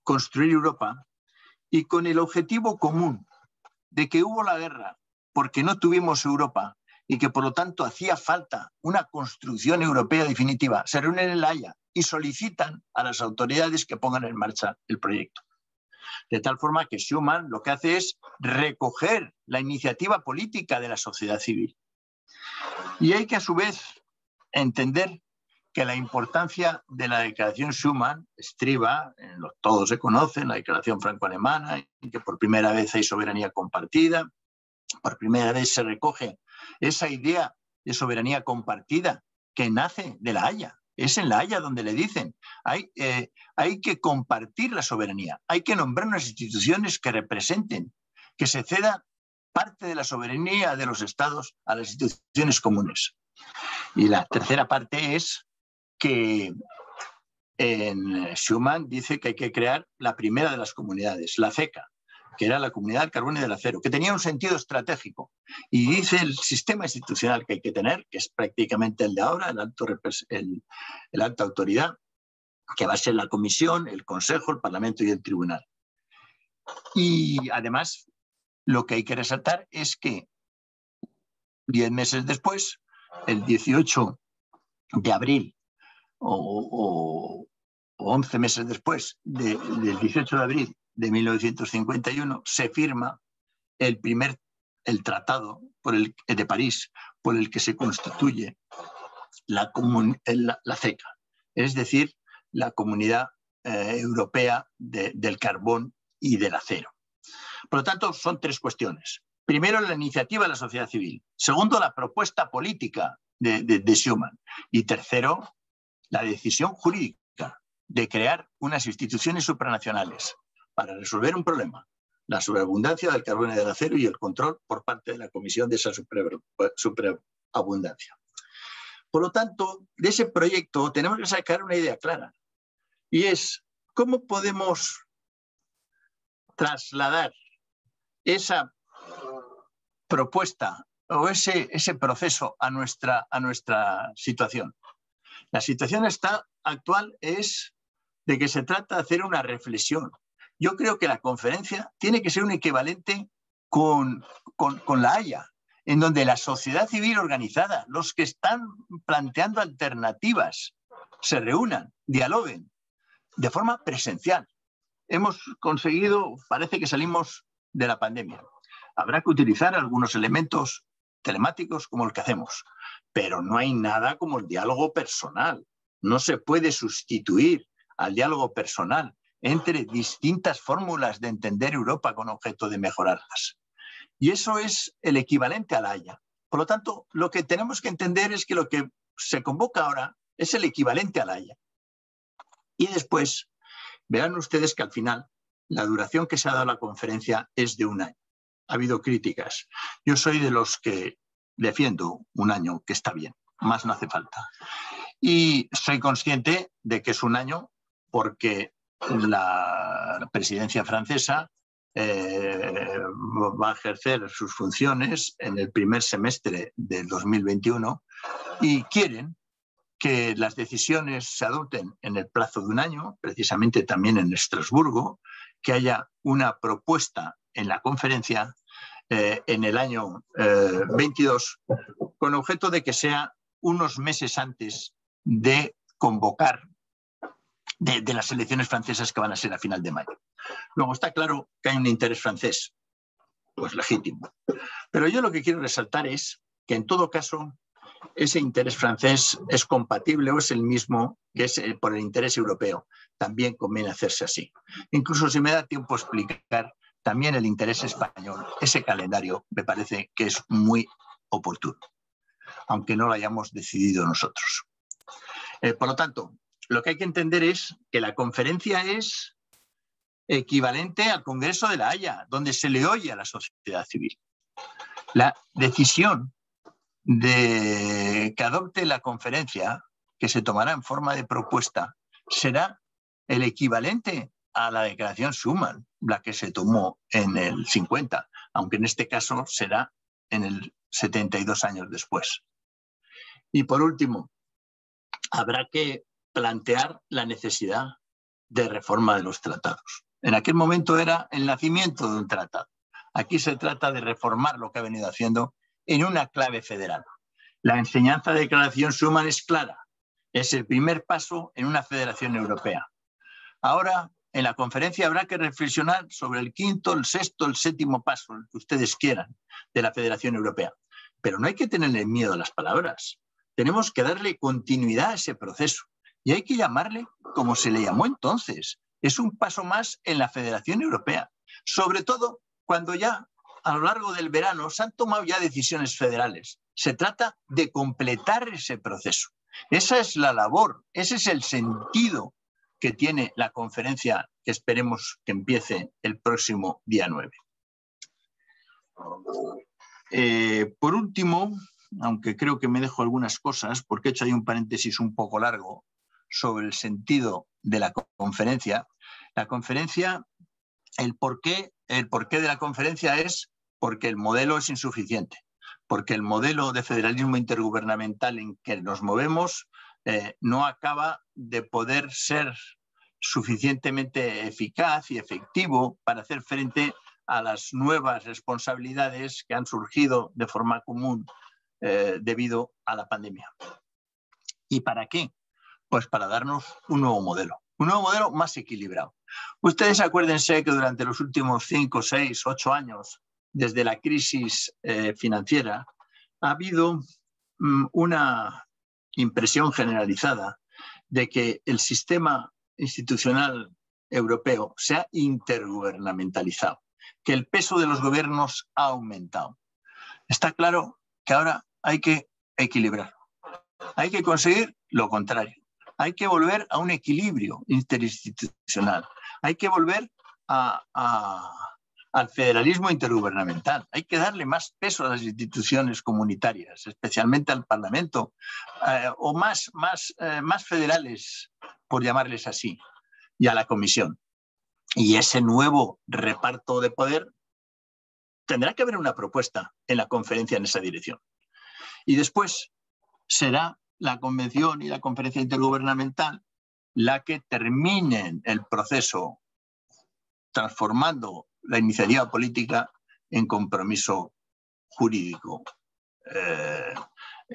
construir Europa y con el objetivo común de que hubo la guerra porque no tuvimos Europa y que por lo tanto hacía falta una construcción europea definitiva, se reúnen en La Haya y solicitan a las autoridades que pongan en marcha el proyecto. De tal forma que Schuman lo que hace es recoger la iniciativa política de la sociedad civil. Y hay que a su vez entender que la importancia de la declaración Schuman estriba, todos se conocen, la declaración franco-alemana, en que por primera vez hay soberanía compartida, por primera vez se recoge esa idea de soberanía compartida que nace de La Haya. Es en La Haya donde le dicen, hay que compartir la soberanía, hay que nombrar unas instituciones que representen, que se ceda parte de la soberanía de los estados a las instituciones comunes. Y la tercera parte es que en Schuman dice que hay que crear la primera de las comunidades, la CECA, que era la Comunidad del Carbón y del Acero, que tenía un sentido estratégico. Y dice el sistema institucional que hay que tener, que es prácticamente el de ahora, el alta autoridad, que va a ser la Comisión, el Consejo, el Parlamento y el Tribunal. Y además, lo que hay que resaltar es que 10 meses después, el 18 de abril o 11 meses después del 18 de abril de 1951, se firma el tratado de París por el que se constituye la CECA, es decir, la Comunidad Europea del Carbón y del Acero. Por lo tanto, son 3 cuestiones. Primero, la iniciativa de la sociedad civil. Segundo, la propuesta política de Schuman. Y tercero, la decisión jurídica de crear unas instituciones supranacionales para resolver un problema, la sobreabundancia del carbón y del acero y el control por parte de la Comisión de esa superabundancia. Por lo tanto, de ese proyecto tenemos que sacar una idea clara, y es ¿cómo podemos trasladar esa propuesta o ese proceso a nuestra situación? La situación actual es de que se trata de hacer una reflexión. Yo creo que la conferencia tiene que ser un equivalente con la Haya, en donde la sociedad civil organizada, los que están planteando alternativas, se reúnan, dialoguen de forma presencial. Hemos conseguido, parece que salimos de la pandemia. Habrá que utilizar algunos elementos telemáticos como el que hacemos, pero no hay nada como el diálogo personal. No se puede sustituir al diálogo personal entre distintas fórmulas de entender Europa con objeto de mejorarlas. Y eso es el equivalente a la Haya. Por lo tanto, lo que tenemos que entender es que lo que se convoca ahora es el equivalente a la Haya. Y después, verán ustedes que al final la duración que se ha dado a la conferencia es de 1 año. Ha habido críticas. Yo soy de los que defiendo 1 año, que está bien, más no hace falta. Y soy consciente de que es 1 año porque la presidencia francesa va a ejercer sus funciones en el primer semestre del 2021 y quieren que las decisiones se adopten en el plazo de 1 año, precisamente también en Estrasburgo, que haya una propuesta en la conferencia en el año 22, con objeto de que sea unos meses antes de convocar de las elecciones francesas que van a ser a final de mayo. Luego está claro que hay un interés francés, pues legítimo. Pero yo lo que quiero resaltar es que en todo caso ese interés francés es compatible o es el mismo que es por el interés europeo. También conviene hacerse así. Incluso si me da tiempo a explicar también el interés español, ese calendario me parece que es muy oportuno, aunque no lo hayamos decidido nosotros. Por lo tanto, lo que hay que entender es que la conferencia es equivalente al Congreso de la Haya, donde se le oye a la sociedad civil. La decisión de que adopte la conferencia, que se tomará en forma de propuesta, será el equivalente a la declaración Schuman, la que se tomó en el 50, aunque en este caso será en el 72 años después. Y por último, habrá que plantear la necesidad de reforma de los tratados. En aquel momento era el nacimiento de un tratado. Aquí se trata de reformar lo que ha venido haciendo en una clave federal. La enseñanza de declaración Schuman es clara. Es el primer paso en una federación europea. Ahora, en la conferencia habrá que reflexionar sobre el 5º, el 6º, el 7º paso, el que ustedes quieran, de la Federación Europea. Pero no hay que tenerle miedo a las palabras. Tenemos que darle continuidad a ese proceso. Y hay que llamarle como se le llamó entonces. Es un paso más en la Federación Europea. Sobre todo cuando ya a lo largo del verano se han tomado ya decisiones federales. Se trata de completar ese proceso. Esa es la labor, ese es el sentido que tiene la conferencia que esperemos que empiece el próximo día 9. Por último, aunque creo que me dejo algunas cosas, porque he hecho ahí un paréntesis un poco largo sobre el sentido de la conferencia. La conferencia, el porqué de la conferencia es porque el modelo es insuficiente, porque el modelo de federalismo intergubernamental en que nos movemos no acaba de poder ser suficientemente eficaz y efectivo para hacer frente a las nuevas responsabilidades que han surgido de forma común debido a la pandemia. ¿Y para qué? Pues para darnos un nuevo modelo más equilibrado. Ustedes acuérdense que durante los últimos 5, 6, 8 años, desde la crisis financiera, ha habido una impresión generalizada de que el sistema institucional europeo se ha intergubernamentalizado, que el peso de los gobiernos ha aumentado. Está claro que ahora hay que equilibrarlo. Hay que conseguir lo contrario. Hay que volver a un equilibrio interinstitucional. Hay que volver al federalismo intergubernamental. Hay que darle más peso a las instituciones comunitarias, especialmente al Parlamento, o más federales, por llamarles así. y a la Comisión. Y ese nuevo reparto de poder tendrá que haber una propuesta en la conferencia en esa dirección. Y después será la convención y la conferencia intergubernamental la que terminen el proceso transformando la iniciativa política en compromiso jurídico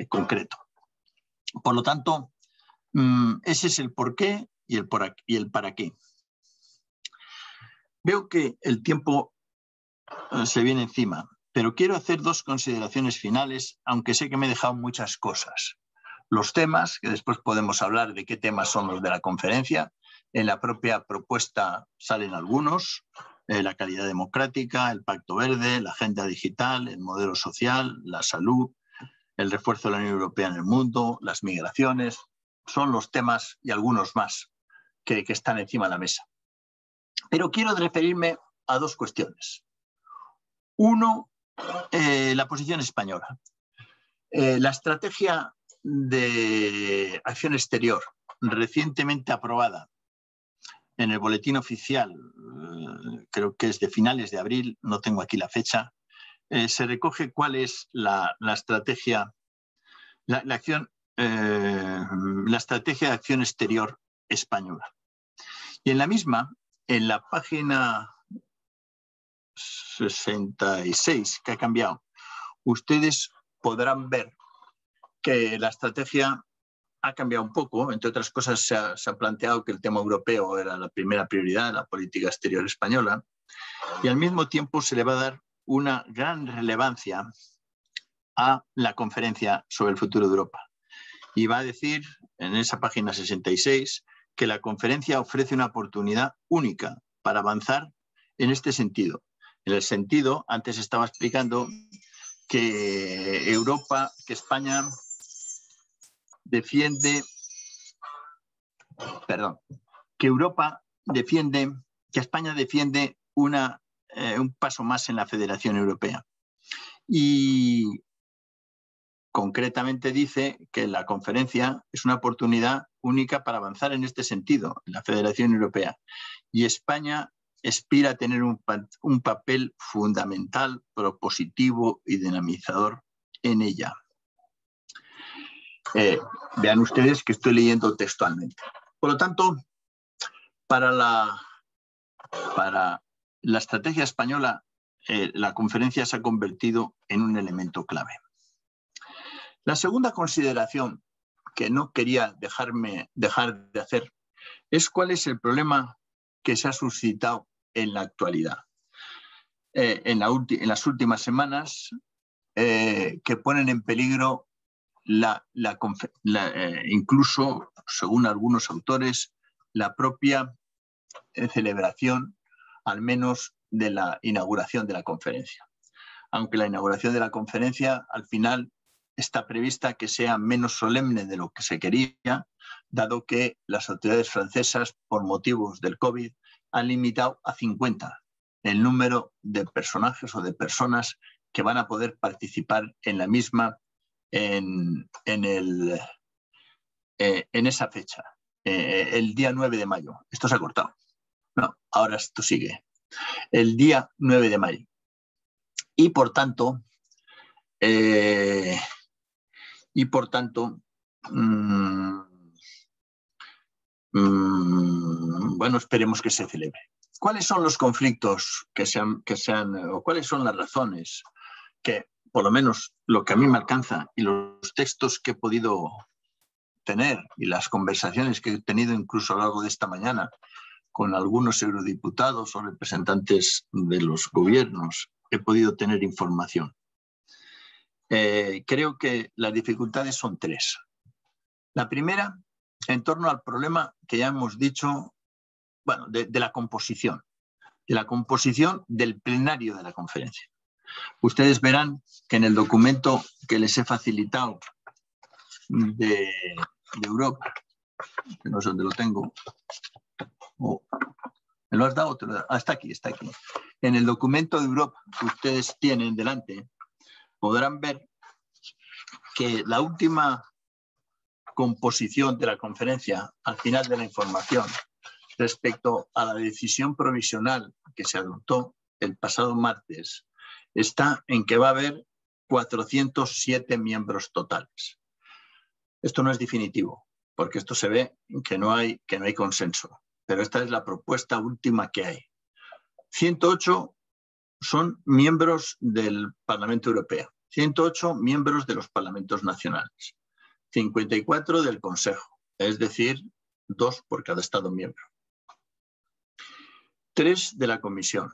concreto. Por lo tanto, ese es el porqué y el para qué. Veo que el tiempo se viene encima, pero quiero hacer dos consideraciones finales, aunque sé que me he dejado muchas cosas. Los temas, que después podemos hablar de qué temas son los de la conferencia. En la propia propuesta salen algunos, la calidad democrática, el Pacto Verde, la agenda digital, el modelo social, la salud, el refuerzo de la Unión Europea en el mundo, las migraciones. Son los temas y algunos más que están encima de la mesa. Pero quiero referirme a dos cuestiones. Uno, la posición española. La estrategia de acción exterior recientemente aprobada en el boletín oficial, creo que es de finales de abril, no tengo aquí la fecha, se recoge cuál es la estrategia, la estrategia de acción exterior española. Y en la misma, en la página 66, que ha cambiado, ustedes podrán ver que la estrategia ha cambiado un poco. Entre otras cosas, se ha planteado que el tema europeo era la primera prioridad de la política exterior española, y al mismo tiempo se le va a dar una gran relevancia a la conferencia sobre el futuro de Europa. Y va a decir en esa página 66 que la conferencia ofrece una oportunidad única para avanzar en este sentido. En el sentido, antes estaba explicando que España defiende, que España defiende un paso más en la Federación Europea. Y concretamente dice que la conferencia es una oportunidad única para avanzar en este sentido, en la Federación Europea. Y España aspira a tener un papel fundamental, propositivo y dinamizador en ella. Vean ustedes que estoy leyendo textualmente. Por lo tanto, para la estrategia española, la conferencia se ha convertido en un elemento clave. La segunda consideración que no quería dejar de hacer es cuál es el problema que se ha suscitado en la actualidad. En las últimas semanas, que ponen en peligro incluso, según algunos autores, la propia celebración, al menos de la inauguración de la conferencia. Aunque la inauguración de la conferencia al final está prevista que sea menos solemne de lo que se quería, dado que las autoridades francesas, por motivos del COVID, han limitado a 50 el número de personajes o de personas que van a poder participar en la misma en esa fecha, el día 9 de mayo. Esto se ha cortado. No, ahora esto sigue. El día 9 de mayo. Y por tanto, bueno, esperemos que se celebre. ¿Cuáles son los conflictos o cuáles son las razones que, por lo menos lo que a mí me alcanza y los textos que he podido tener y las conversaciones que he tenido incluso a lo largo de esta mañana con algunos eurodiputados o representantes de los gobiernos, he podido tener información? Creo que las dificultades son tres. La primera, en torno al problema que ya hemos dicho, bueno, de la composición del plenario de la conferencia. Ustedes verán que en el documento que les he facilitado de Europa, que no sé dónde lo tengo, ¿me lo has dado? Está aquí. En el documento de Europa que ustedes tienen delante, podrán ver que la última composición de la conferencia, al final de la información, respecto a la decisión provisional que se adoptó el pasado martes, está en que va a haber 407 miembros totales. Esto no es definitivo, porque esto se ve que no hay consenso, pero esta es la propuesta última que hay. 108 son miembros del Parlamento Europeo, 108 miembros de los parlamentos nacionales, 54 del Consejo, es decir, 2 por cada Estado miembro, 3 de la Comisión,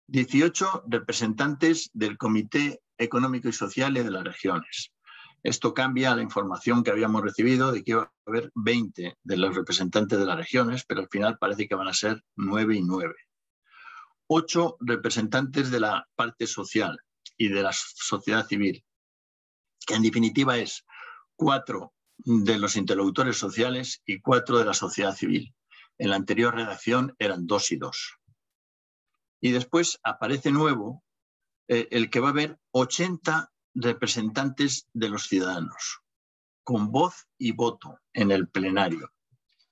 18 representantes del Comité Económico y Social y de las regiones. Esto cambia la información que habíamos recibido de que iba a haber 20 de los representantes de las regiones, pero al final parece que van a ser 9 y 9. 8 representantes de la parte social y de la sociedad civil, que en definitiva es 4 de los interlocutores sociales y 4 de la sociedad civil. En la anterior redacción eran 2 y 2. Y después aparece nuevo el que va a haber 80 representantes de los ciudadanos, con voz y voto en el plenario.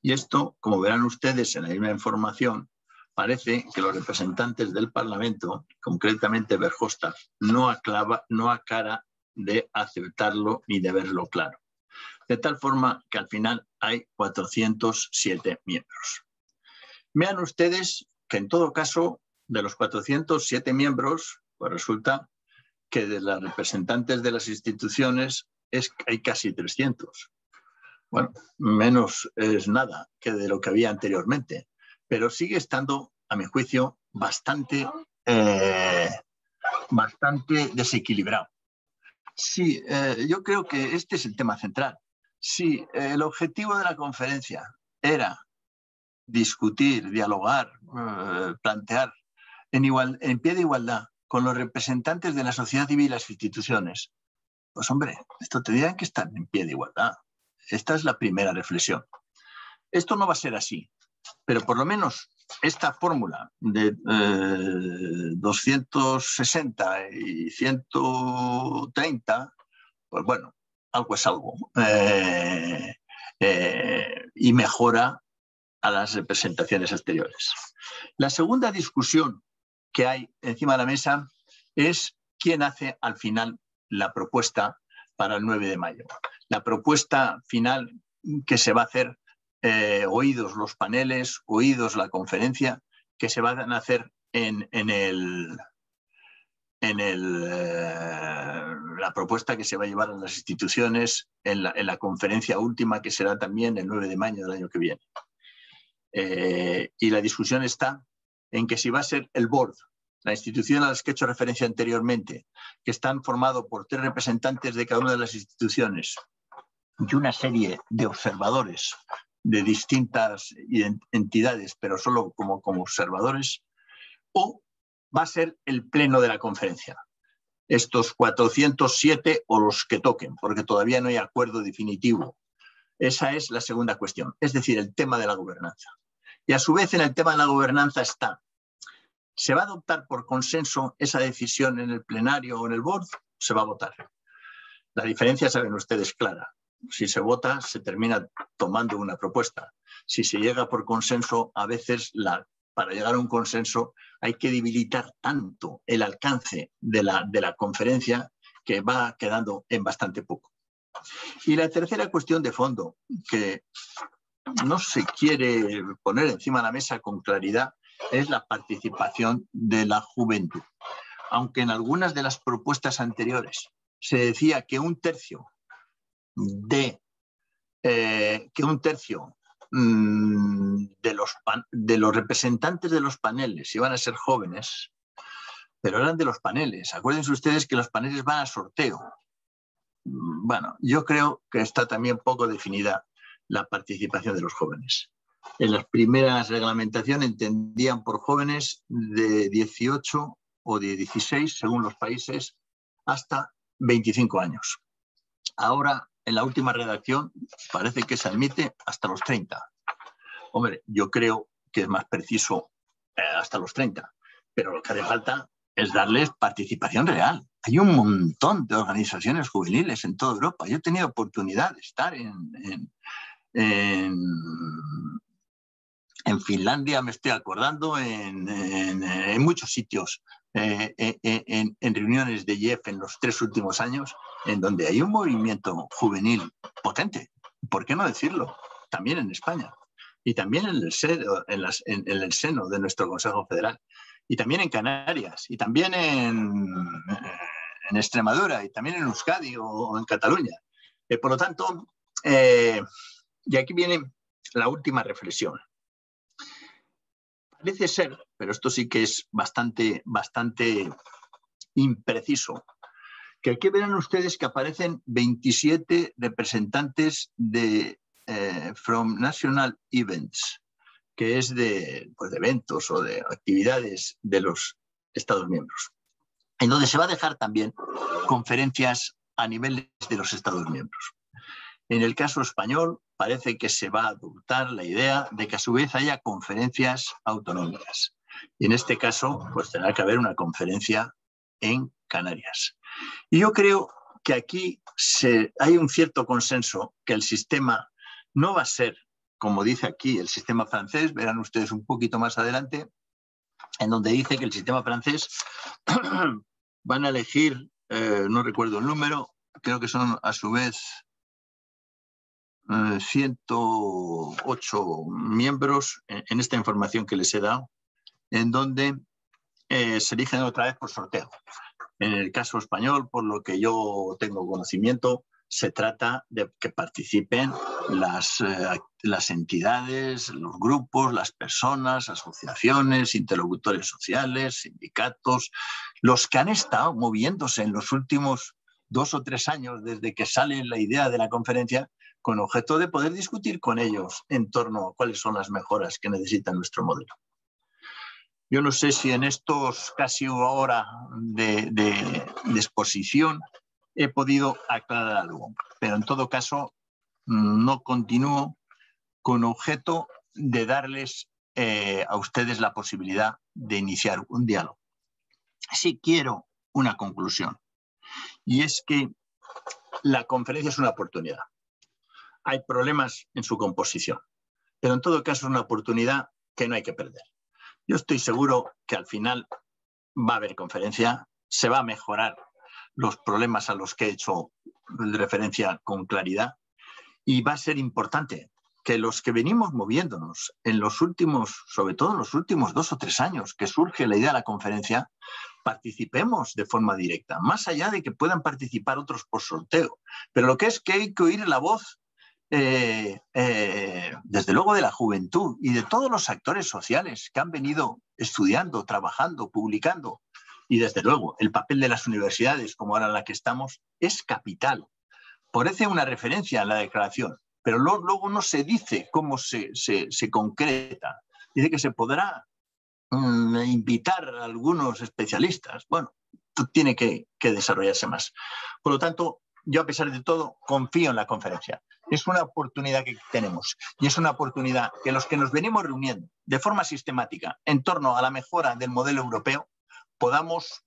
Y esto, como verán ustedes en la misma información, parece que los representantes del Parlamento, concretamente Verhofstadt, no acara de aceptarlo ni de verlo claro. De tal forma que al final hay 407 miembros. Vean ustedes que en todo caso, de los 407 miembros, pues resulta que de los representantes de las instituciones hay casi 300. Bueno, menos es nada que de lo que había anteriormente, pero sigue estando, a mi juicio, bastante desequilibrado. Sí, yo creo que este es el tema central. Si el objetivo de la conferencia era discutir, dialogar, plantear en pie de igualdad con los representantes de la sociedad civil y las instituciones, pues hombre, esto tendrían que estar en pie de igualdad. Esta es la primera reflexión. Esto no va a ser así, pero por lo menos esta fórmula de 260 y 130, pues bueno, algo es algo. Y mejora a las representaciones anteriores. La segunda discusión que hay encima de la mesa es quién hace al final la propuesta para el 9 de mayo. La propuesta final que se va a hacer, oídos los paneles, oídos la conferencia, que se van a hacer la propuesta que se va a llevar a las instituciones en la conferencia última, que será también el 9 de mayo del año que viene. Y la discusión está en que si va a ser el board, la institución a la que he hecho referencia anteriormente, que están formados por 3 representantes de cada una de las instituciones y una serie de observadores de distintas entidades, pero solo como observadores, o va a ser el pleno de la conferencia. Estos 407 o los que toquen, porque todavía no hay acuerdo definitivo. Esa es la segunda cuestión, es decir, el tema de la gobernanza. Y a su vez en el tema de la gobernanza está, ¿se va a adoptar por consenso esa decisión en el plenario o en el board? Se va a votar. La diferencia, saben ustedes, clara. Si se vota, se termina tomando una propuesta. Si se llega por consenso, a veces para llegar a un consenso hay que debilitar tanto el alcance de la conferencia que va quedando en bastante poco. Y la tercera cuestión de fondo, que no se quiere poner encima de la mesa con claridad, es la participación de la juventud. Aunque en algunas de las propuestas anteriores se decía que un tercio de los representantes de los paneles iban a ser jóvenes, pero eran de los paneles. Acuérdense ustedes que los paneles van a sorteo. Bueno, yo creo que está también poco definida la participación de los jóvenes. En las primeras reglamentaciones entendían por jóvenes de 18 o de 16, según los países, hasta 25 años. Ahora, en la última redacción, parece que se admite hasta los 30. Hombre, yo creo que es más preciso hasta los 30, pero lo que hace falta es darles participación real. Hay un montón de organizaciones juveniles en toda Europa. Yo he tenido oportunidad de estar en En Finlandia me estoy acordando, en muchos sitios, en reuniones de IEF en los 3 últimos años, en donde hay un movimiento juvenil potente. ¿Por qué no decirlo? También en España. Y también en el seno de nuestro Consejo Federal. Y también en Canarias. Y también en Extremadura. Y también en Euskadi o en Cataluña. Por lo tanto, y aquí viene la última reflexión. Parece ser, pero esto sí que es bastante impreciso, que aquí verán ustedes que aparecen 27 representantes de From National Events, que es de eventos o de actividades de los Estados miembros, en donde se va a dejar también conferencias a nivel de los Estados miembros. En el caso español, parece que se va a adoptar la idea de que a su vez haya conferencias autonómicas. Y en este caso, pues tendrá que haber una conferencia en Canarias. Y yo creo que aquí hay un cierto consenso que el sistema no va a ser, como dice aquí, el sistema francés. Verán ustedes un poquito más adelante, en donde dice que el sistema francés van a elegir, no recuerdo el número, creo que son a su vez 108 miembros en esta información que les he dado, en donde se eligen otra vez por sorteo. En el caso español, por lo que yo tengo conocimiento, se trata de que participen las entidades, los grupos, las personas, asociaciones, interlocutores sociales, sindicatos, los que han estado moviéndose en los últimos 2 o 3 años desde que sale la idea de la conferencia, con objeto de poder discutir con ellos en torno a cuáles son las mejoras que necesita nuestro modelo. Yo no sé si en estos casi una hora de exposición he podido aclarar algo, pero en todo caso no continúo con objeto de darles a ustedes la posibilidad de iniciar un diálogo. Sí quiero una conclusión, y es que la conferencia es una oportunidad. Hay problemas en su composición, pero en todo caso es una oportunidad que no hay que perder. Yo estoy seguro que al final va a haber conferencia, se va a mejorar los problemas a los que he hecho referencia con claridad, y va a ser importante que los que venimos moviéndonos en los últimos, sobre todo en los últimos 2 o 3 años que surge la idea de la conferencia, participemos de forma directa, más allá de que puedan participar otros por sorteo. Pero lo que es que hay que oír la voz desde luego de la juventud y de todos los actores sociales que han venido estudiando, trabajando, publicando. Y desde luego el papel de las universidades, como ahora en la que estamos, es capital. Parece una referencia en la declaración, pero luego no se dice cómo se concreta. Dice que se podrá invitar a algunos especialistas. Bueno, tiene que desarrollarse más. Por lo tanto, yo a pesar de todo confío en la conferencia. Es una oportunidad que tenemos, y es una oportunidad que los que nos venimos reuniendo de forma sistemática en torno a la mejora del modelo europeo podamos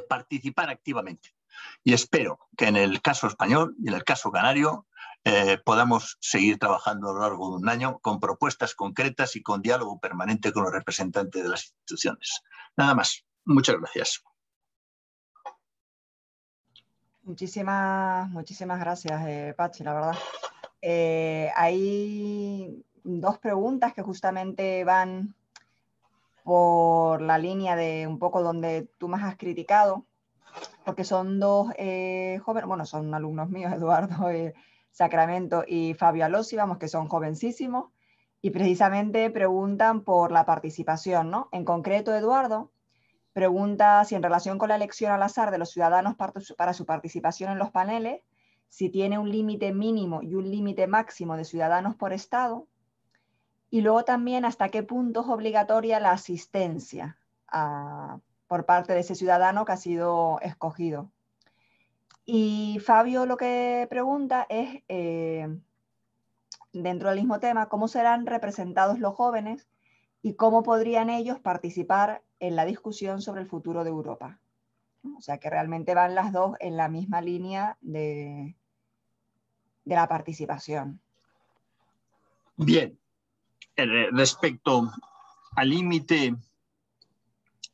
participar activamente. Y espero que en el caso español y en el caso canario podamos seguir trabajando a lo largo de un año con propuestas concretas y con diálogo permanente con los representantes de las instituciones. Nada más. Muchas gracias. Muchísimas gracias, Patxi, la verdad. Hay 2 preguntas que justamente van por la línea de un poco donde tú más has criticado, porque son 2 jóvenes, bueno, son alumnos míos, Eduardo Sacramento y Fabio Alossi, vamos, que son jovencísimos, y precisamente preguntan por la participación, ¿no? En concreto, Eduardo pregunta si en relación con la elección al azar de los ciudadanos para su participación en los paneles, si tiene un límite mínimo y un límite máximo de ciudadanos por estado, y luego también hasta qué punto es obligatoria la asistencia por parte de ese ciudadano que ha sido escogido. Y Fabio lo que pregunta es, dentro del mismo tema, ¿cómo serán representados los jóvenes y cómo podrían ellos participar en la discusión sobre el futuro de Europa? O sea que realmente van las 2 en la misma línea de la participación. Bien, Respecto al límite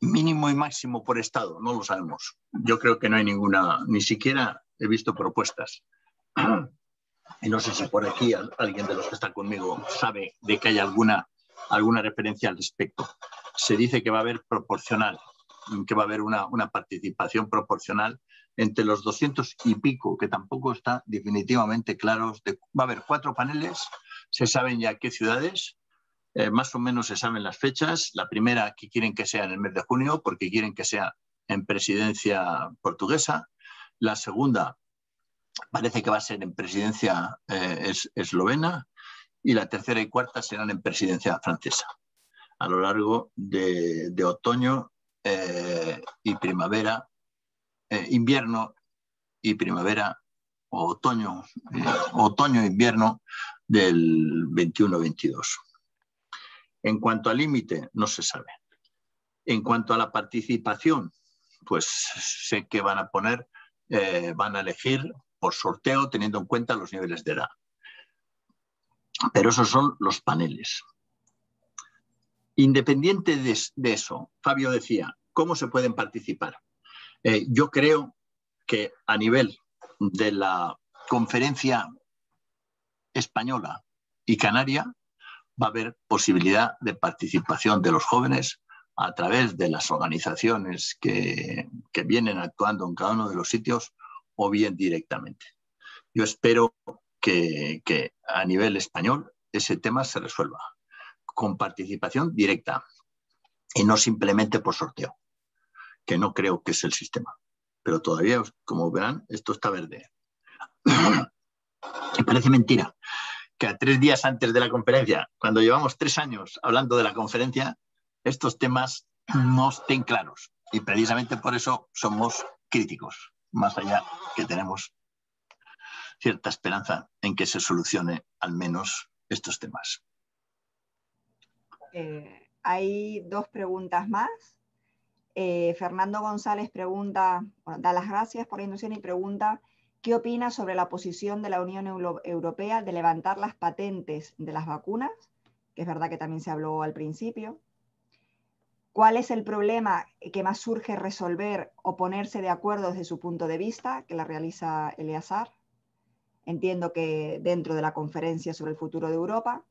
mínimo y máximo por estado, no lo sabemos. Yo creo que no hay ninguna, ni siquiera he visto propuestas. Y no sé si por aquí alguien de los que está conmigo sabe de que hay alguna referencia al respecto. Se dice que va a haber proporcional, que va a haber una participación proporcional entre los 200 y pico, que tampoco está definitivamente claro. Va a haber 4 paneles, se saben ya qué ciudades, más o menos se saben las fechas. La primera que quieren que sea en el mes de junio, porque quieren que sea en presidencia portuguesa. La segunda parece que va a ser en presidencia eslovena, y la tercera y cuarta serán en presidencia francesa, a lo largo de otoño y primavera, invierno y primavera, o otoño-invierno del 21-22. En cuanto al límite, no se sabe. En cuanto a la participación, pues sé que van a elegir por sorteo teniendo en cuenta los niveles de edad. Pero esos son los paneles. Independiente de eso, Fabio decía, ¿cómo se pueden participar? Yo creo que a nivel de la conferencia española y canaria va a haber posibilidad de participación de los jóvenes a través de las organizaciones que vienen actuando en cada uno de los sitios, o bien directamente. Yo espero que a nivel español ese tema se resuelva con participación directa y no simplemente por sorteo, que no creo que es el sistema. Pero todavía, como verán, esto está verde. Me parece mentira que a 3 días antes de la conferencia, cuando llevamos 3 años hablando de la conferencia, estos temas no estén claros. Y precisamente por eso somos críticos, más allá que tenemos cierta esperanza en que se solucione al menos estos temas. Hay 2 preguntas más. Fernando González pregunta, bueno, da las gracias por la inducción y pregunta: ¿qué opina sobre la posición de la Unión Europea de levantar las patentes de las vacunas? Que es verdad que también se habló al principio. ¿Cuál es el problema que más surge resolver o ponerse de acuerdo desde su punto de vista, que la realiza Eleazar? Entiendo que dentro de la conferencia sobre el futuro de Europa.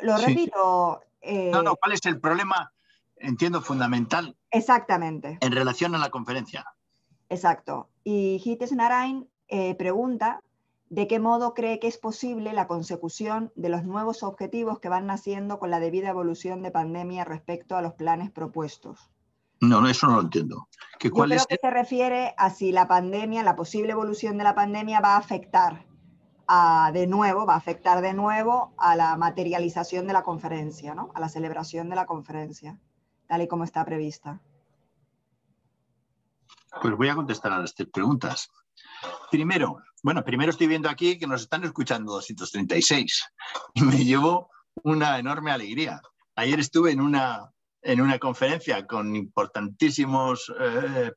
Lo sí. Repito. No, ¿cuál es el problema? Entiendo, fundamental. Exactamente. En relación a la conferencia. Exacto. Y Gites Narain pregunta de qué modo cree que es posible la consecución de los nuevos objetivos que van naciendo con la debida evolución de pandemia respecto a los planes propuestos. No, eso no lo entiendo. Yo creo que se refiere a si la pandemia, la posible evolución de la pandemia va a afectar de nuevo a la materialización de la conferencia, ¿no? A la celebración de la conferencia, tal y como está prevista. Pues voy a contestar a las 3 preguntas. Primero estoy viendo aquí que nos están escuchando 236 y me llevo una enorme alegría. Ayer estuve en una conferencia con importantísimos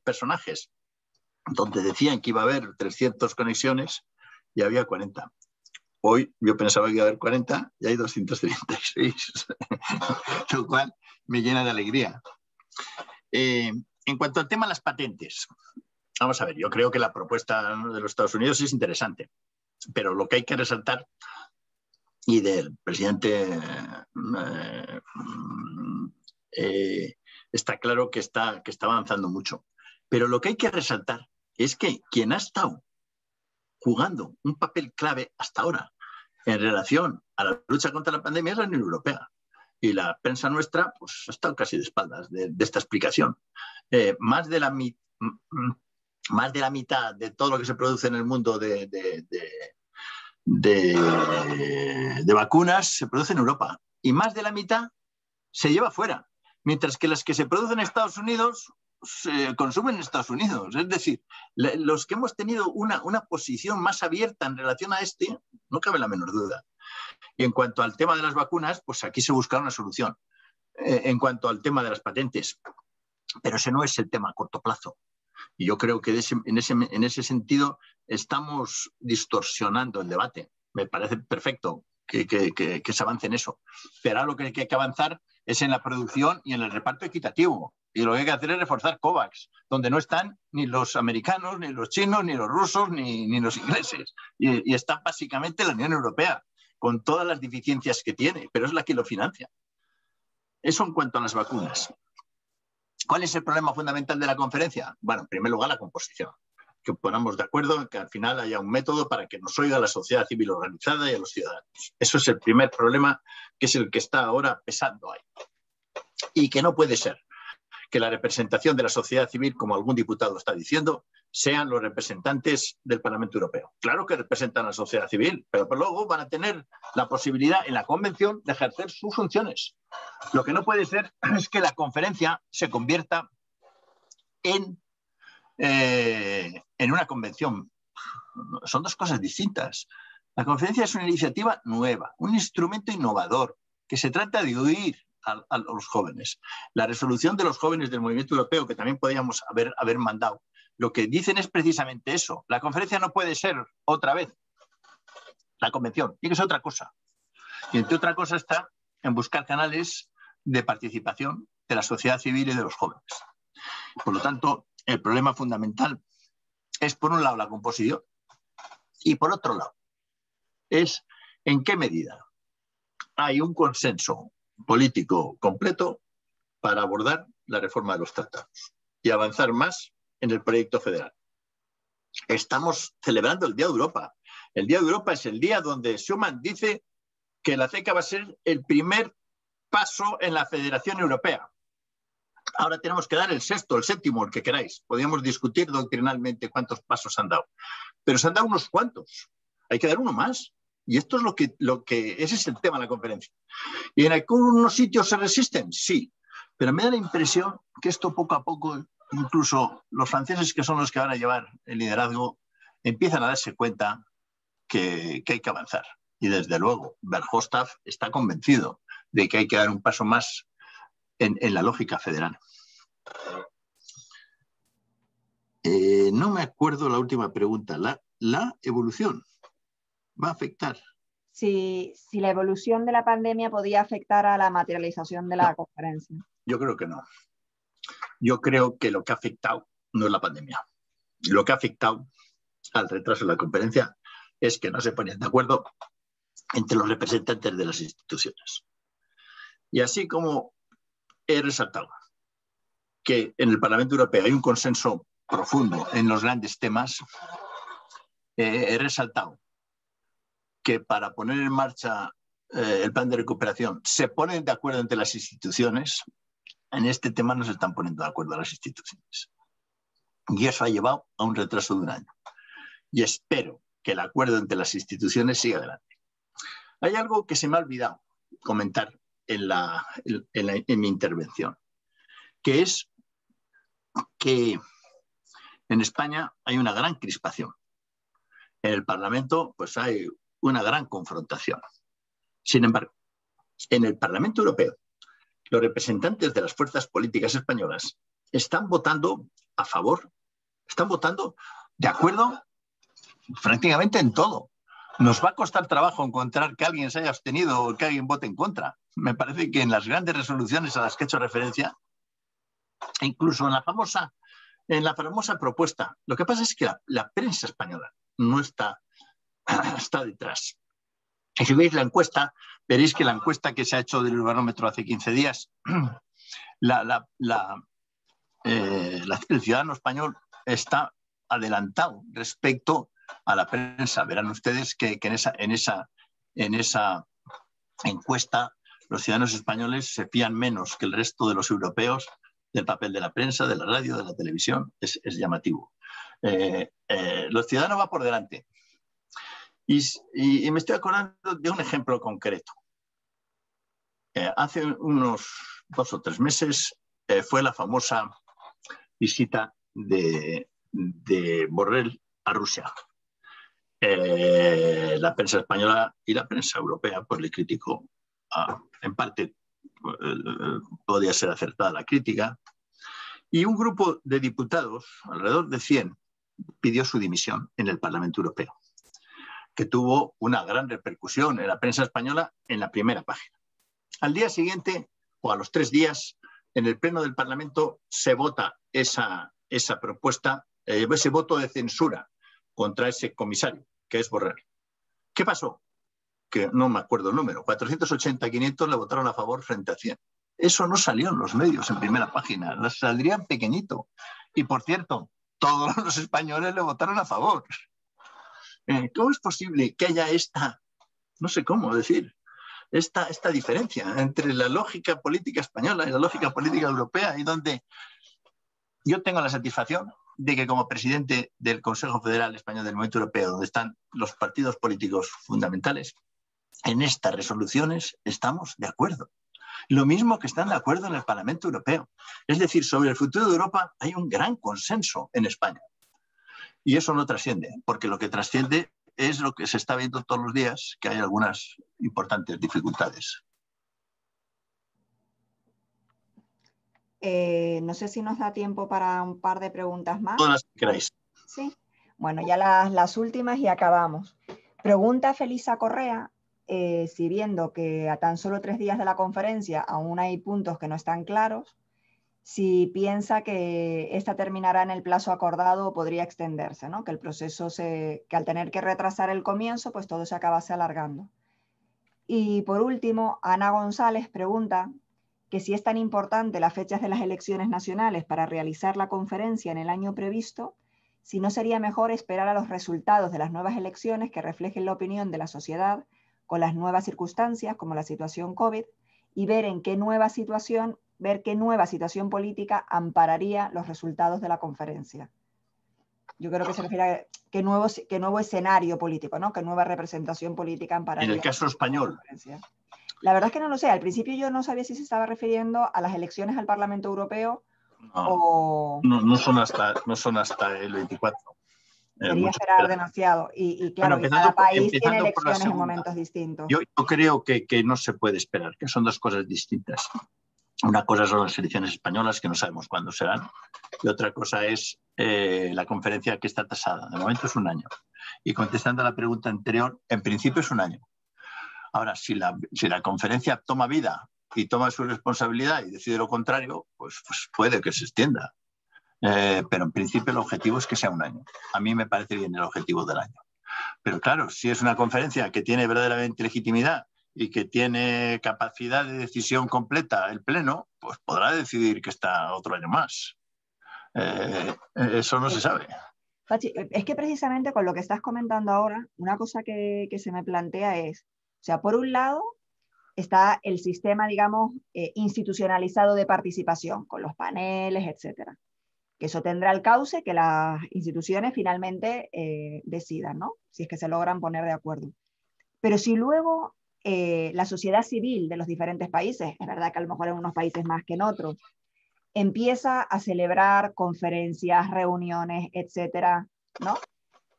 personajes, donde decían que iba a haber 300 conexiones y había 40. Hoy yo pensaba que iba a haber 40 y hay 236, lo cual me llena de alegría. En cuanto al tema de las patentes, vamos a ver, yo creo que la propuesta de los Estados Unidos es interesante, pero lo que hay que resaltar, y del presidente está claro que está avanzando mucho, pero lo que hay que resaltar es que quien ha estado jugando un papel clave hasta ahora en relación a la lucha contra la pandemia es la Unión Europea. Y la prensa nuestra pues, ha estado casi de espaldas de esta explicación. Más de la mitad de todo lo que se produce en el mundo de vacunas se produce en Europa. Y más de la mitad se lleva fuera. Mientras que las que se producen en Estados Unidos se consumen en Estados Unidos. Es decir, los que hemos tenido una posición más abierta en relación a no cabe la menor duda. Y en cuanto al tema de las vacunas, pues aquí se busca una solución. En cuanto al tema de las patentes, pero ese no es el tema a corto plazo. Y yo creo que en ese sentido estamos distorsionando el debate. me parece perfecto que se avance en eso. Pero ahora lo que hay que avanzar es en la producción y en el reparto equitativo. Y lo que hay que hacer es reforzar COVAX, donde no están ni los americanos, ni los chinos, ni los rusos, ni los ingleses. Y está básicamente la Unión Europea, con todas las deficiencias que tiene, pero es la que lo financia. Eso en cuanto a las vacunas. ¿Cuál es el problema fundamental de la conferencia? Bueno, en primer lugar, la composición. Que ponamos de acuerdo en que al final haya un método para que nos oiga la sociedad civil organizada y a los ciudadanos. Eso es el primer problema, que es el que está ahora pesando ahí. Y que no puede ser que la representación de la sociedad civil, como algún diputado está diciendo, sean los representantes del Parlamento Europeo. Claro que representan a la sociedad civil, pero luego van a tener la posibilidad en la convención de ejercer sus funciones. Lo que no puede ser es que la conferencia se convierta en una convención. Son dos cosas distintas. La conferencia es una iniciativa nueva, un instrumento innovador, que se trata de oír a los jóvenes. La resolución de los jóvenes del movimiento europeo, que también podríamos haber mandado, lo que dicen es precisamente eso. La conferencia no puede ser otra vez la convención, tiene que ser otra cosa. Y entre otra cosa está en buscar canales de participación de la sociedad civil y de los jóvenes. Por lo tanto, el problema fundamental es, por un lado, la composición y, por otro lado, es en qué medida hay un consenso político completo para abordar la reforma de los tratados y avanzar más en el proyecto federal. Estamos celebrando el Día de Europa. El Día de Europa es el día donde Schuman dice que la CECA va a ser el primer paso en la Federación Europea. Ahora tenemos que dar el sexto, el séptimo, el que queráis. Podríamos discutir doctrinalmente cuántos pasos han dado. Pero se han dado unos cuantos. Hay que dar uno más. Y esto es ese es el tema de la conferencia. ¿Y en algunos sitios se resisten? Sí. Pero me da la impresión que esto poco a poco, incluso los franceses, que son los que van a llevar el liderazgo, empiezan a darse cuenta que hay que avanzar. Y desde luego, Verhofstadt está convencido de que hay que dar un paso más en la lógica federal. No me acuerdo la última pregunta. La evolución va a afectar. Si la evolución de la pandemia podía afectar a la materialización de la conferencia. Yo creo que no. Yo creo que lo que ha afectado no es la pandemia. Lo que ha afectado al retraso de la conferencia es que no se ponían de acuerdo entre los representantes de las instituciones. Y así como he resaltado que en el Parlamento Europeo hay un consenso profundo en los grandes temas, he resaltado que para poner en marcha el plan de recuperación se ponen de acuerdo entre las instituciones. En este tema no se están poniendo de acuerdo las instituciones. Y eso ha llevado a un retraso de un año. Y espero que el acuerdo entre las instituciones siga adelante. Hay algo que se me ha olvidado comentar en mi intervención, que es que en España hay una gran crispación. En el Parlamento pues hay una gran confrontación. Sin embargo, en el Parlamento Europeo, los representantes de las fuerzas políticas españolas están votando a favor, están votando de acuerdo prácticamente en todo. Nos va a costar trabajo encontrar que alguien se haya abstenido o que alguien vote en contra. Me parece que en las grandes resoluciones a las que he hecho referencia, incluso en la famosa propuesta, lo que pasa es que la prensa española no está detrás. Y si veis la encuesta, veréis que la encuesta que se ha hecho del Eurobarómetro hace 15 días, el ciudadano español está adelantado respecto a la prensa. Verán ustedes que en esa encuesta los ciudadanos españoles se fían menos que el resto de los europeos del papel de la prensa, de la radio, de la televisión. Es llamativo. Los ciudadanos van por delante. Y me estoy acordando de un ejemplo concreto. Hace unos 2 o 3 meses fue la famosa visita de Borrell a Rusia. La prensa española y la prensa europea pues le criticó. En parte podía ser acertada la crítica. Y un grupo de diputados, alrededor de 100, pidió su dimisión en el Parlamento Europeo. que tuvo una gran repercusión en la prensa española en la primera página. Al día siguiente, o a los 3 días, en el Pleno del Parlamento se vota esa propuesta, ese voto de censura contra ese comisario, que es Borrell. ¿Qué pasó? Que no me acuerdo el número, 480, 500 le votaron a favor frente a 100. Eso no salió en los medios en primera página, saldría pequeñito. Y por cierto, todos los españoles le votaron a favor. ¿Cómo es posible que haya no sé cómo decir, esta diferencia entre la lógica política española y la lógica política europea, y donde yo tengo la satisfacción de que como presidente del Consejo Federal Español del Movimiento Europeo, donde están los partidos políticos fundamentales, en estas resoluciones estamos de acuerdo. Lo mismo que están de acuerdo en el Parlamento Europeo. Es decir, sobre el futuro de Europa hay un gran consenso en España. Y eso no trasciende, porque lo que trasciende es lo que se está viendo todos los días, que hay algunas importantes dificultades. No sé si nos da tiempo para un par de preguntas más. Todas las que queráis. Sí. Bueno, ya las últimas y acabamos. Pregunta Felisa Correa, si viendo que a tan solo 3 días de la conferencia aún hay puntos que no están claros, si piensa que esta terminará en el plazo acordado o podría extenderse, ¿no? Que el proceso que al tener que retrasar el comienzo, pues todo se acabase alargando. Y por último, Ana González pregunta que si es tan importante las fechas de las elecciones nacionales para realizar la conferencia en el año previsto, si no sería mejor esperar a los resultados de las nuevas elecciones que reflejen la opinión de la sociedad con las nuevas circunstancias, como la situación COVID, y ver qué nueva situación política ampararía los resultados de la conferencia. Yo creo que se refiere a qué nuevo escenario político, ¿no? Qué nueva representación política ampararía. En el caso español. La verdad es que no lo sé. Al principio yo no sabía si se estaba refiriendo a las elecciones al Parlamento Europeo o... No son hasta el 24. Quería esperar demasiado. Y claro, bueno, cada país tiene elecciones en momentos distintos. Yo creo que no se puede esperar, que son 2 cosas distintas. Una cosa son las elecciones españolas, que no sabemos cuándo serán, y otra cosa es la conferencia, que está tasada. De momento es 1 año. Y contestando a la pregunta anterior, en principio es 1 año. Ahora, si la conferencia toma vida y toma su responsabilidad y decide lo contrario, pues puede que se extienda. Pero en principio el objetivo es que sea 1 año. A mí me parece bien el objetivo del año. Pero claro, si es una conferencia que tiene verdaderamente legitimidad y que tiene capacidad de decisión completa el Pleno, pues podrá decidir que está otro año más. Eso no se sabe. Pachi, es que precisamente con lo que estás comentando ahora, una cosa que se me plantea es, o sea, por un lado está el sistema, digamos, institucionalizado de participación, con los paneles, etcétera. Que eso tendrá el cauce que las instituciones finalmente decidan, ¿no? Si es que se logran poner de acuerdo. Pero si luego la sociedad civil de los diferentes países, es verdad que a lo mejor en unos países más que en otros, empieza a celebrar conferencias, reuniones, etcétera, ¿no?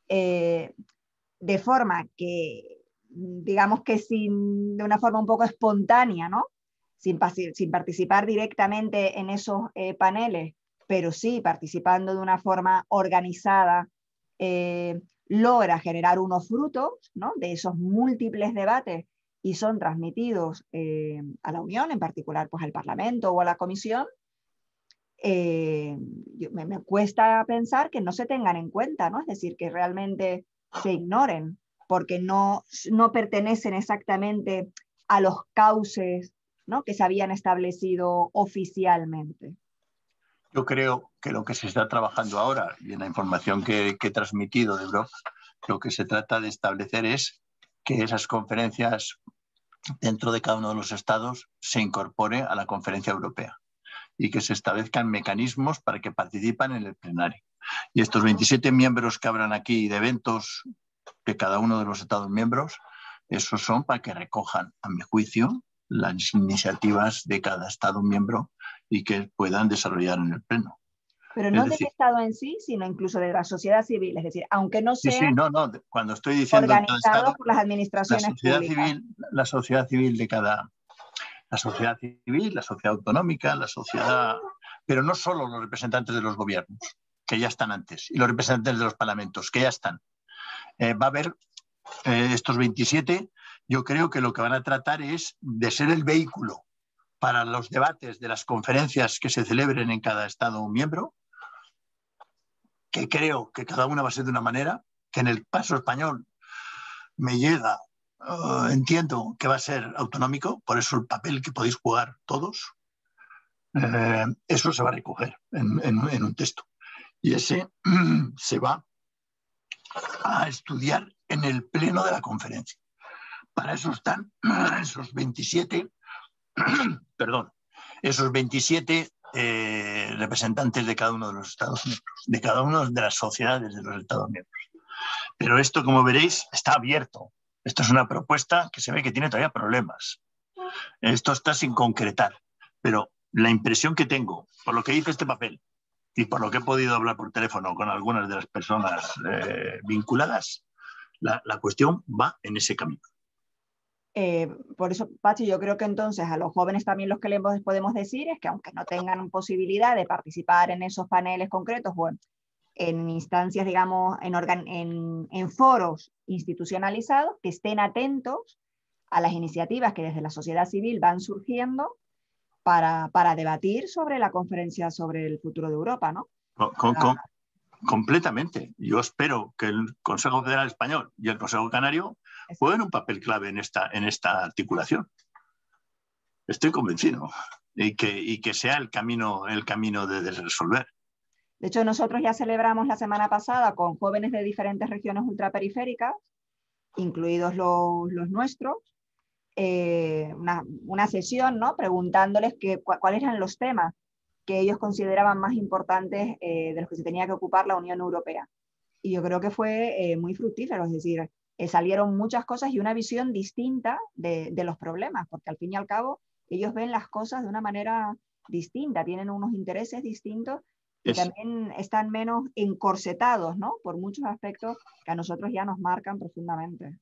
De forma que, digamos que de una forma un poco espontánea, ¿no? Sin participar directamente en esos paneles, pero sí participando de una forma organizada, logra generar unos frutos, ¿no? De esos múltiples debates y son transmitidos a la Unión, en particular pues al Parlamento o a la Comisión. Me cuesta pensar que no se tengan en cuenta, ¿no? Es decir, que realmente se ignoren, porque no pertenecen exactamente a los cauces, ¿no? Que se habían establecido oficialmente. Yo creo que lo que se está trabajando ahora, y en la información que he transmitido de Brok, lo que se trata de establecer es que esas conferencias dentro de cada uno de los estados se incorpore a la conferencia europea y que se establezcan mecanismos para que participen en el plenario. Y estos 27 miembros que habrán aquí de eventos de cada uno de los estados miembros, esos son para que recojan, a mi juicio, las iniciativas de cada estado miembro y que puedan desarrollar en el pleno. Pero no del Estado en sí, sino incluso de la sociedad civil, es decir, aunque no sea cuando estoy diciendo organizado estado, por las administraciones públicas. La sociedad civil de cada... La sociedad civil, la sociedad autonómica, la sociedad... Pero no solo los representantes de los gobiernos, que ya están antes, y los representantes de los parlamentos, que ya están. Va a haber estos 27, yo creo que lo que van a tratar es de ser el vehículo para los debates de las conferencias que se celebren en cada Estado miembro, que creo que cada una va a ser de una manera, que en el caso español me llega, entiendo que va a ser autonómico, por eso el papel que podéis jugar todos, eso se va a recoger en un texto. Y ese se va a estudiar en el pleno de la conferencia. Para eso están esos 27, perdón, esos 27 representantes de cada uno de los Estados miembros, de cada una de las sociedades de los Estados miembros. Pero esto, como veréis, está abierto. Esto es una propuesta que se ve que tiene todavía problemas. Esto está sin concretar. Pero la impresión que tengo, por lo que dice este papel y por lo que he podido hablar por teléfono con algunas de las personas vinculadas, la cuestión va en ese camino. Por eso, Pachi, yo creo que entonces a los jóvenes también los que les podemos decir es que aunque no tengan posibilidad de participar en esos paneles concretos o en instancias, digamos, en foros institucionalizados, que estén atentos a las iniciativas que desde la sociedad civil van surgiendo para debatir sobre la conferencia sobre el futuro de Europa, ¿no? Completamente. Yo espero que el Consejo Federal Español y el Consejo Canario jueguen un papel clave en esta articulación. Estoy convencido. Y que sea el camino de resolver. De hecho, nosotros ya celebramos la semana pasada con jóvenes de diferentes regiones ultraperiféricas, incluidos los nuestros, una sesión, ¿no? Preguntándoles cuáles eran los temas que ellos consideraban más importantes de los que se tenía que ocupar la Unión Europea. Y yo creo que fue muy fructífero, es decir, salieron muchas cosas y una visión distinta de los problemas, porque al fin y al cabo ellos ven las cosas de una manera distinta, tienen unos intereses distintos y también están menos encorsetados, ¿no? Por muchos aspectos que a nosotros ya nos marcan profundamente.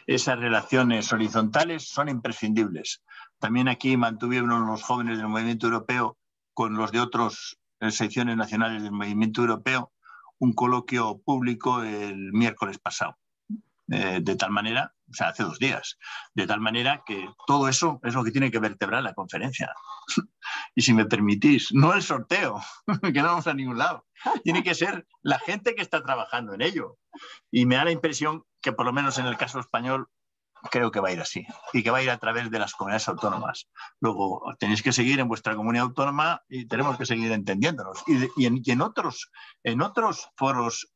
Esas relaciones horizontales son imprescindibles. También aquí mantuvieron los jóvenes del movimiento europeo con los de otras secciones nacionales del movimiento europeo un coloquio público el miércoles pasado. De tal manera, o sea, hace 2 días, de tal manera que todo eso es lo que tiene que vertebrar la conferencia. Y si me permitís, no el sorteo, que no vamos a ningún lado, tiene que ser la gente que está trabajando en ello. Y me da la impresión que por lo menos en el caso español creo que va a ir así y que va a ir a través de las comunidades autónomas. Luego tenéis que seguir en vuestra comunidad autónoma y tenemos que seguir entendiéndonos. Y en otros foros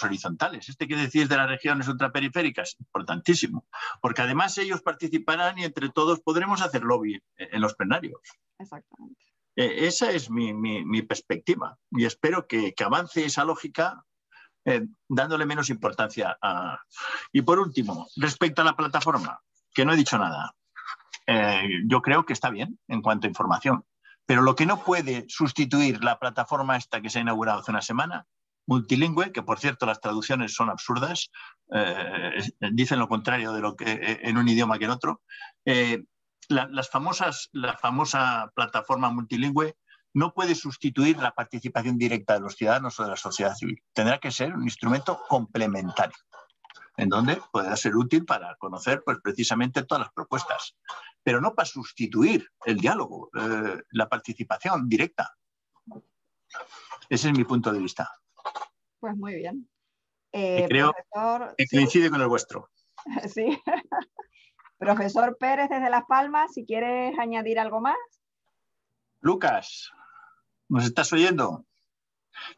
horizontales. Este que decís de las regiones ultraperiféricas, importantísimo, porque además ellos participarán y entre todos podremos hacer lobby en los plenarios. Exactamente. Esa es mi perspectiva y espero que avance esa lógica dándole menos importancia a... Y por último, respecto a la plataforma, que no he dicho nada, yo creo que está bien en cuanto a información, pero lo que no puede sustituir la plataforma esta que se ha inaugurado hace una semana, multilingüe, que por cierto las traducciones son absurdas, dicen lo contrario de lo que en un idioma que en otro, la famosa plataforma multilingüe no puede sustituir la participación directa de los ciudadanos o de la sociedad civil. Tendrá que ser un instrumento complementario, en donde podrá ser útil para conocer pues, precisamente todas las propuestas, pero no para sustituir el diálogo, la participación directa. Ese es mi punto de vista. Pues muy bien. Creo profesor, que coincide con el vuestro. Sí. Profesor Pérez desde Las Palmas, si quieres añadir algo más. Lucas, ¿nos estás oyendo?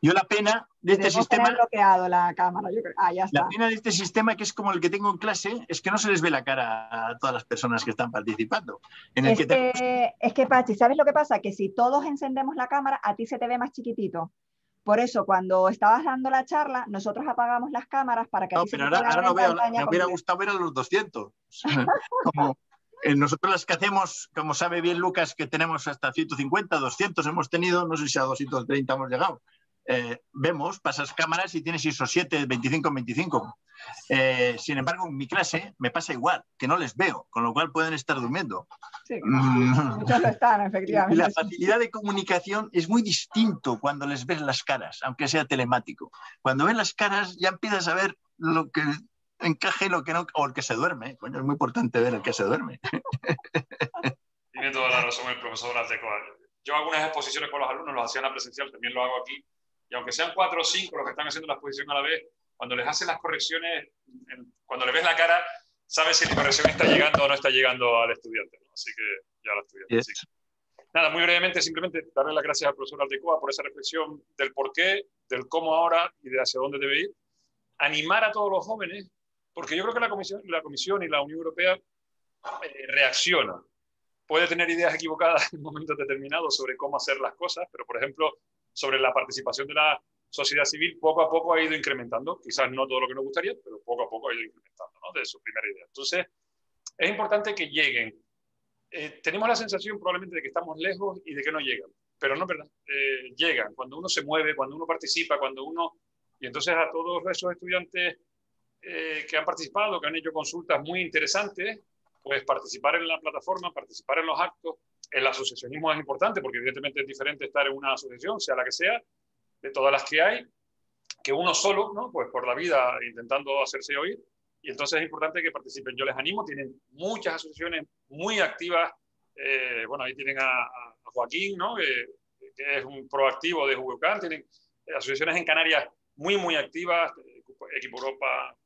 Yo la pena de este sistema... Tener bloqueado la cámara. Ya está. La pena de este sistema, que es como el que tengo en clase, es que no se les ve la cara a todas las personas que están participando. Es que, Pachi, ¿sabes lo que pasa? Que si todos encendemos la cámara, a ti se te ve más chiquitito. Por eso, cuando estabas dando la charla, nosotros apagamos las cámaras para que... No, pero ahora no veo, me hubiera gustado ver a los 200. Como nosotros las que hacemos, como sabe bien Lucas, que tenemos hasta 150, 200 hemos tenido, no sé si a 230 hemos llegado. Vemos, pasas cámaras y tienes ISO 7, 25 en 25. Sin embargo, en mi clase me pasa igual, que no les veo, con lo cual pueden estar durmiendo. Sí, muchos lo están, efectivamente. Y la facilidad de comunicación es muy distinto cuando les ves las caras, aunque sea telemático. Cuando ves las caras ya empiezas a ver lo que encaje lo que no, o el que se duerme. Coño, es muy importante ver el que se duerme. Tiene toda la razón el profesor Aldecoa. Yo algunas exposiciones con los alumnos los hacía en la presencial, también lo hago aquí. Y aunque sean 4 o 5 los que están haciendo la exposición a la vez, cuando les hacen las correcciones, cuando le ves la cara, sabes si la corrección está llegando o no está llegando al estudiante, ¿no? Así que ya al estudiante. Yes. Sí. Nada, muy brevemente, simplemente darle las gracias al profesor Aldecoa por esa reflexión del por qué, del cómo ahora y de hacia dónde debe ir. Animar a todos los jóvenes, porque yo creo que la Comisión y la Unión Europea reacciona. Puede tener ideas equivocadas en momentos determinados sobre cómo hacer las cosas, pero, por ejemplo, sobre la participación de la sociedad civil, poco a poco ha ido incrementando. Quizás no todo lo que nos gustaría, pero poco a poco ha ido incrementando, ¿no? De su primera idea. Entonces, es importante que lleguen. Tenemos la sensación probablemente de que estamos lejos y de que no llegan, pero no es verdad. Llegan cuando uno se mueve, cuando uno participa, cuando uno... Y entonces a todos esos estudiantes que han participado, que han hecho consultas muy interesantes, pues participar en la plataforma, participar en los actos. El asociacionismo es importante porque evidentemente es diferente estar en una asociación, sea la que sea, de todas las que hay, que uno solo, ¿no? Pues por la vida intentando hacerse oír. Y entonces es importante que participen. Yo les animo, tienen muchas asociaciones muy activas. Bueno, ahí tienen a Joaquín, ¿no? Que es un proactivo de Jugueucán. Tienen asociaciones en Canarias muy, muy activas, Equipo Europa,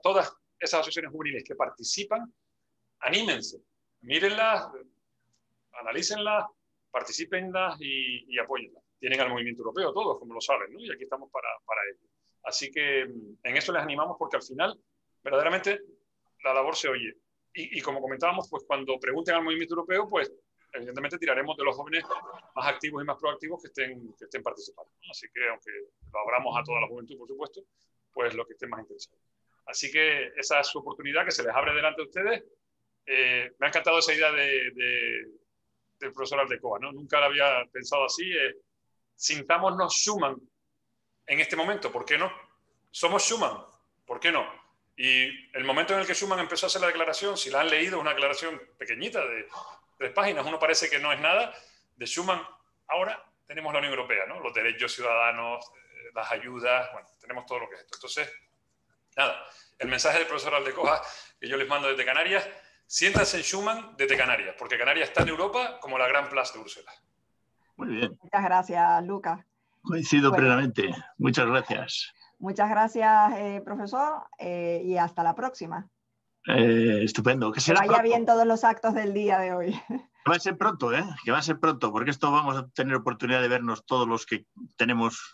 todas esas asociaciones juveniles que participan, anímense, mírenlas, analícenlas, participenlas y apóyenlas. Tienen al movimiento europeo todos, como lo saben, ¿no? Y aquí estamos para ello. Así que en eso les animamos porque al final, verdaderamente, la labor se oye. Y como comentábamos, pues cuando pregunten al movimiento europeo, pues evidentemente tiraremos de los jóvenes más activos y más proactivos que estén participando, ¿no? Así que, aunque lo abramos a toda la juventud, por supuesto, pues los que estén más interesados. Así que esa es su oportunidad que se les abre delante de ustedes. Me ha encantado esa idea del profesor Aldecoa, ¿no? Nunca la había pensado así. Sintámonos Schuman en este momento, ¿por qué no? Somos Schuman, ¿por qué no? Y el momento en el que Schuman empezó a hacer la declaración, si la han leído, es una declaración pequeñita de 3 páginas, uno parece que no es nada. De Schuman, ahora tenemos la Unión Europea, ¿no? Los derechos ciudadanos, las ayudas, bueno, tenemos todo lo que es esto. Entonces, nada, el mensaje del profesor Aldecoa que yo les mando desde Canarias: siéntanse en Schuman desde Canarias, porque Canarias está en Europa como la Gran Plaza de Bruselas. Muy bien. Muchas gracias, Lucas. Coincido plenamente. Muchas gracias. Muchas gracias, profesor, y hasta la próxima. Estupendo. Que vaya bien todos los actos del día de hoy. Va a ser pronto, que va a ser pronto, porque esto vamos a tener oportunidad de vernos todos los que tenemos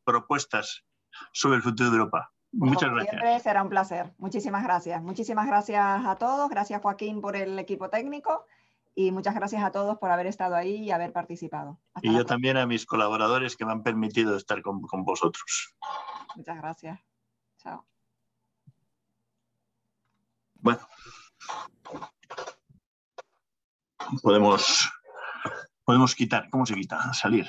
propuestas sobre el futuro de Europa. Muchas gracias. Siempre será un placer. Muchísimas gracias. Muchísimas gracias a todos. Gracias, Joaquín, por el equipo técnico. Y muchas gracias a todos por haber estado ahí y haber participado. Y yo también a mis colaboradores que me han permitido estar con vosotros. Muchas gracias. Chao. Bueno, podemos quitar. ¿Cómo se quita? Salir.